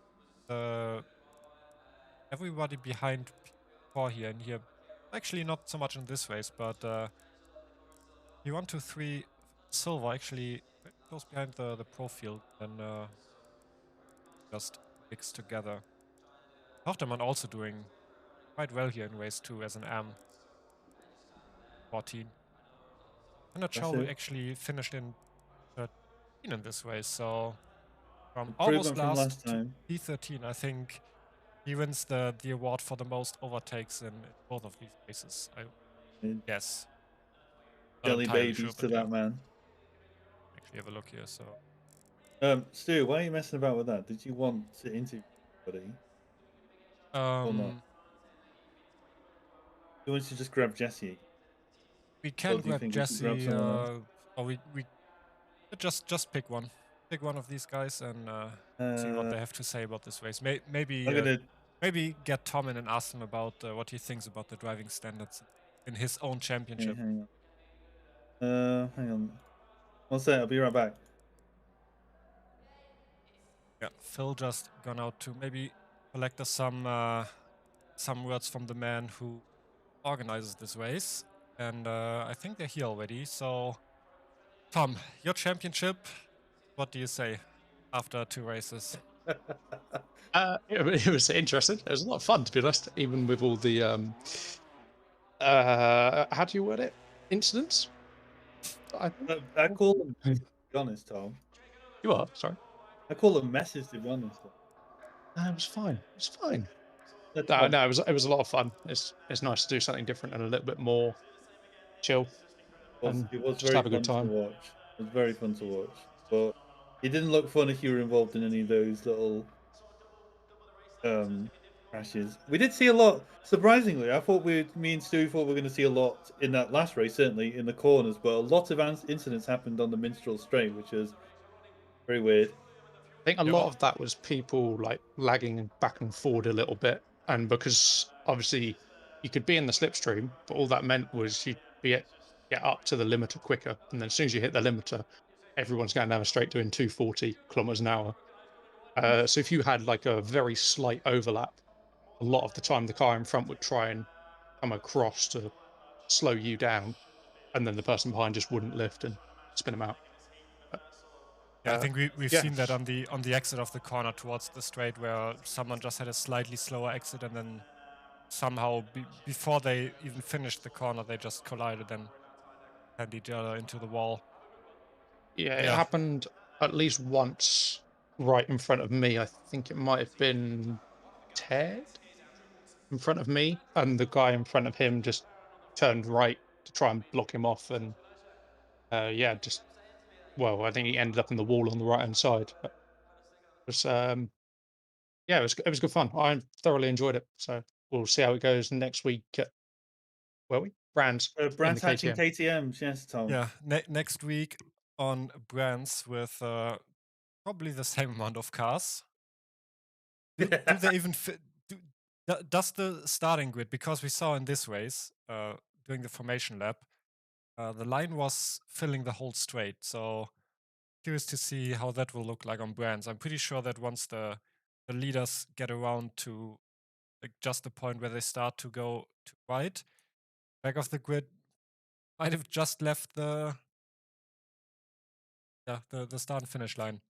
everybody behind P4 here and here, actually not so much in this race, but P1, 2, 3, Silver actually very close behind the pro field and just mixed together. Tochterman also doing quite well here in race 2 as an M14. And Chaulu Impressive. actually finished in 13 in this race, so from almost Improvement from last last to time. P13, I think he wins the award for the most overtakes in both of these races, I And guess. Not jelly entirely sure, babies to but yeah. that man. Actually have a look here, so... Stu, why are you messing about with that? Did you want to interview somebody or not? You want to just grab Jesse again? we Or can do you grab think we should grab Jesse, someone else? or we could just pick one. Pick one of these guys and see what they have to say about this race. I'm gonna Maybe get Tom in and ask him about what he thinks about the driving standards in his own championship. hang on. Hang on. One sec, I'll be right back. Yeah, Phil just gone out to maybe collect us some words from the man who organizes this race, and I think they're here already. So, Tom, your championship. What do you say after 2 races? It was interesting. It was a lot of fun, to be honest, even with all the how do you word it? Incidents. I call them, to be honest, Tom. You are sorry. I call them messes, to be honest. No, it was fine. It was fine. That's No, fun. no, it was a lot of fun. It's nice to do something different and a little bit more chill and It was just very have a good fun to time. watch. It was very fun to watch. But it didn't look fun if you were involved in any of those little crashes. We did see a lot. Surprisingly, me and Stu thought we were going to see a lot in that last race, certainly in the corners. But a lot of incidents happened on the Minstrel Straight, which is very weird. I think a Yeah, lot of that was people like lagging back and forward a little bit, and because obviously you could be in the slipstream, but all that meant was you'd get up to the limiter quicker, and then as soon as you hit the limiter, everyone's going down a straight doing 240 kilometers an hour. So if you had like a very slight overlap, a lot of the time the car in front would try and come across to slow you down, and then the person behind just wouldn't lift and spin them out. yeah. I think we've Yeah, seen that on the exit of the corner towards the straight, where someone just had a slightly slower exit, and then somehow before they even finished the corner, they just collided and had each other into the wall. yeah, it Yeah, happened at least once right in front of me. I think it might have been Ted in front of me, and the guy in front of him just turned right to try and block him off, and yeah, just well, I think he ended up in the wall on the right hand side. But it was yeah, it was good fun. I thoroughly enjoyed it. So we'll see how it goes next week. Where we Brands in the Brands hatching KTM. KTM's, yes, Tom. yeah. Next week on Brands with probably the same amount of cars. Do they even fit? Does the starting grid, because we saw in this race during the formation lap, the line was filling the whole straight. So curious to see how that will look like on Brands. I'm pretty sure that once the leaders get around to like just the point where they start to go to right, back of the grid might have just left the start and finish line.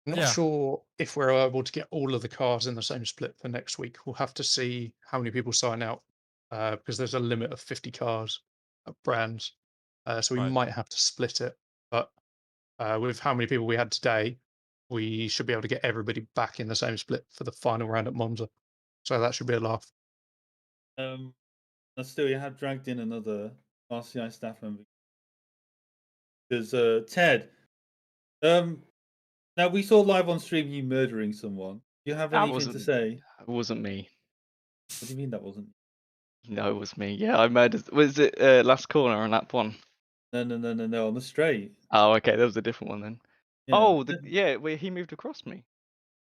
Not Yeah, sure if we're able to get all of the cars in the same split for next week. We'll have to see how many people sign out because there's a limit of 50 cars at Brands. So we right. might have to split it. But with how many people we had today, we should be able to get everybody back in the same split for the final round at Monza. So that should be a laugh. And still, you have dragged in another RCI staff member because Ted. Now we saw live on stream you murdering someone. Do you have That anything to say? wasn't me. What do you mean that wasn't? No, it was me. Yeah, I murdered. Was it last corner on lap 1? No. On the straight. Oh, okay, that was a different one then. Yeah. Oh, where he moved across me.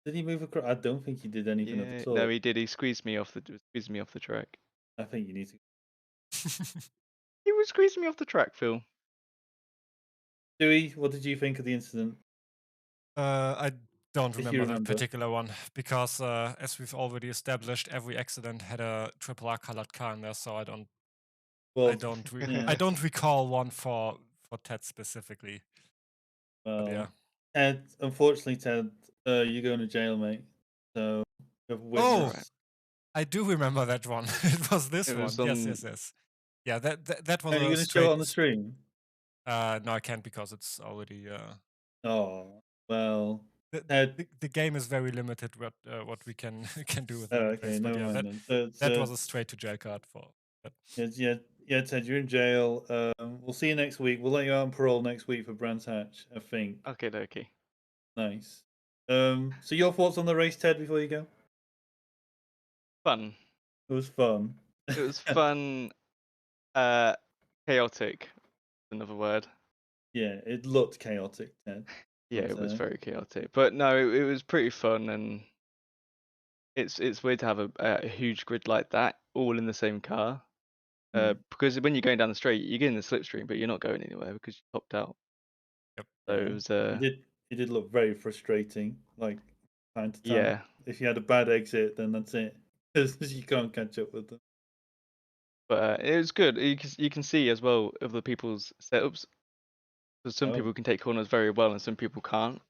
Did he move across? I don't think he did anything of the Yeah, sort. no, he did. He squeezed me off the track. I think you need to. was squeezing me off the track, Phil? Dewey, what did you think of the incident? I don't If you remember that remember. particular one because, as we've already established, every accident had a triple R colored car in there, so I don't Well, I yeah. don't recall one for Ted specifically. But yeah. Well, Ted, unfortunately, Ted, you're going to jail, mate. So you've Oh, witnessed. I do remember that one. It was this It one. was Yes. Yeah, that was Are you a going to show it on the straight. stream? No, I can't because it's already. Oh, well, The, Ted. the game is very limited what we can can do with Oh, replays. okay, But never yeah, mind then. that was a straight to jail card for that. Yeah, Ted, you're in jail. We'll see you next week. We'll let you out on parole next week for Brands Hatch, I think. Okay, dokie. Nice. So your thoughts on the race, Ted, before you go? Fun. It was fun. It was fun. Chaotic. Another word. Yeah, it looked chaotic, Ted. Yeah, But, it was very chaotic, but no, it was pretty fun, and it's weird to have a huge grid like that all in the same car. Because when you're going down the straight, you get in the slipstream, but you're not going anywhere because you topped out. Yep. So yeah. it was It did look very frustrating, like time to time. yeah. If you had a bad exit, then that's it. Because you can't catch up with them. But it was good. You can see as well of the people's setups. Because some Oh. people can take corners very well, and some people can't.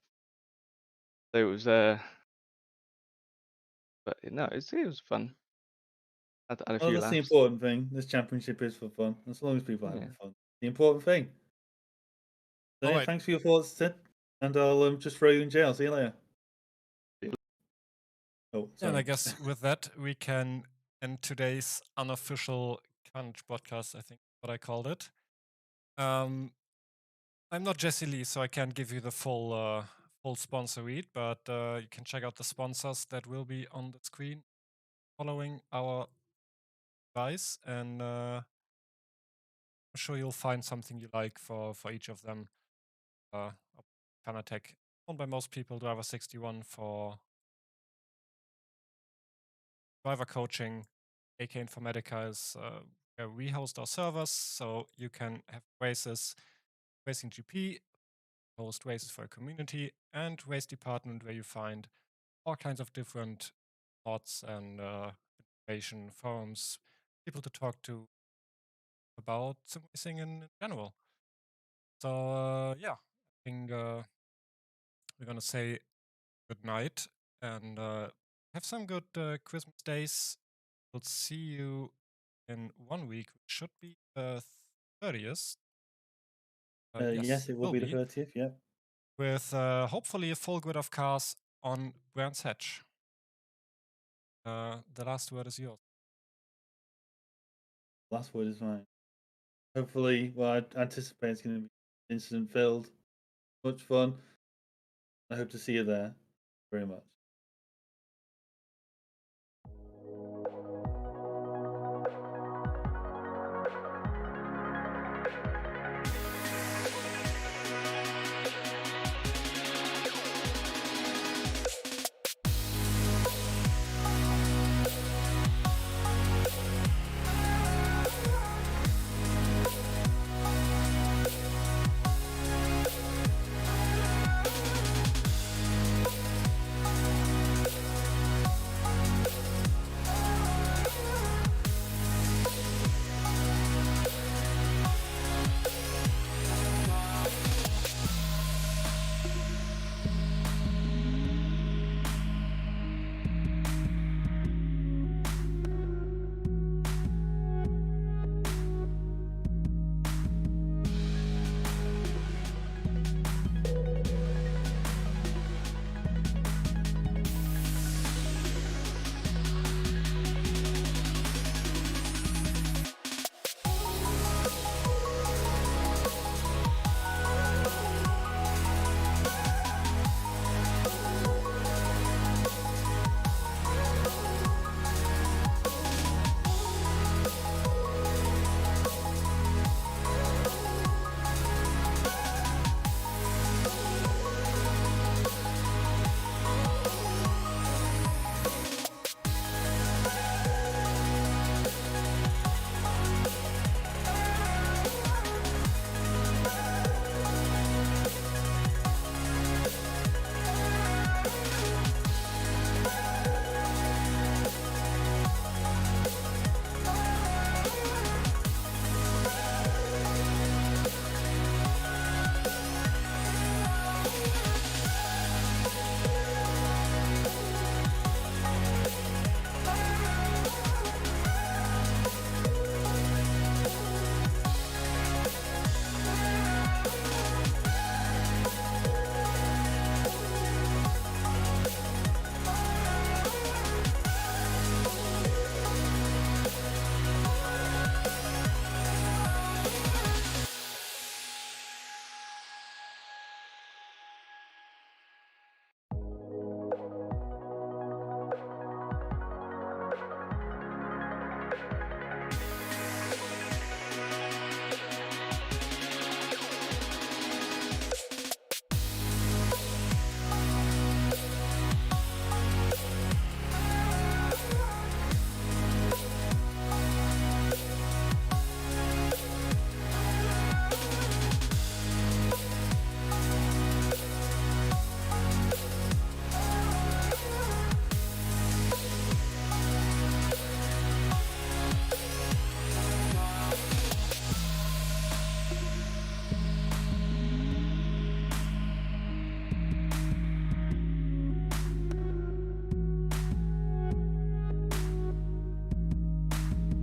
So it was but no, it was fun. I had a Oh, few that's the laughs. important thing. This championship is for fun. As long as people are having fun. The important thing. So, yeah, Alright. thanks for your thoughts, Ted. And I'll just throw you in jail. See you later. Oh, sorry. And I guess with that, we can end today's unofficial Carnage podcast, I think what I called it. I'm not Jesse Lee, so I can't give you the full sponsor read, but you can check out the sponsors that will be on the screen following our advice, and I'm sure you'll find something you like for each of them. Fanatec, owned by most people, Driver 61 for driver coaching. AK Informatica is where we host our servers, so you can have races, Racing GP, host races for a community, and Race Department, where you find all kinds of different thoughts and information, forums, people to talk to about sim racing in general. So yeah, I think we're gonna say good night and have some good Christmas days. We'll see you in 1 week, which should be the 30th. Yes, it will be the 30th, yeah. With hopefully a full grid of cars on Brands Hatch. The last word is yours. Last word is mine. Hopefully, well, I anticipate it's going to be incident filled. Much fun. I hope to see you there very much.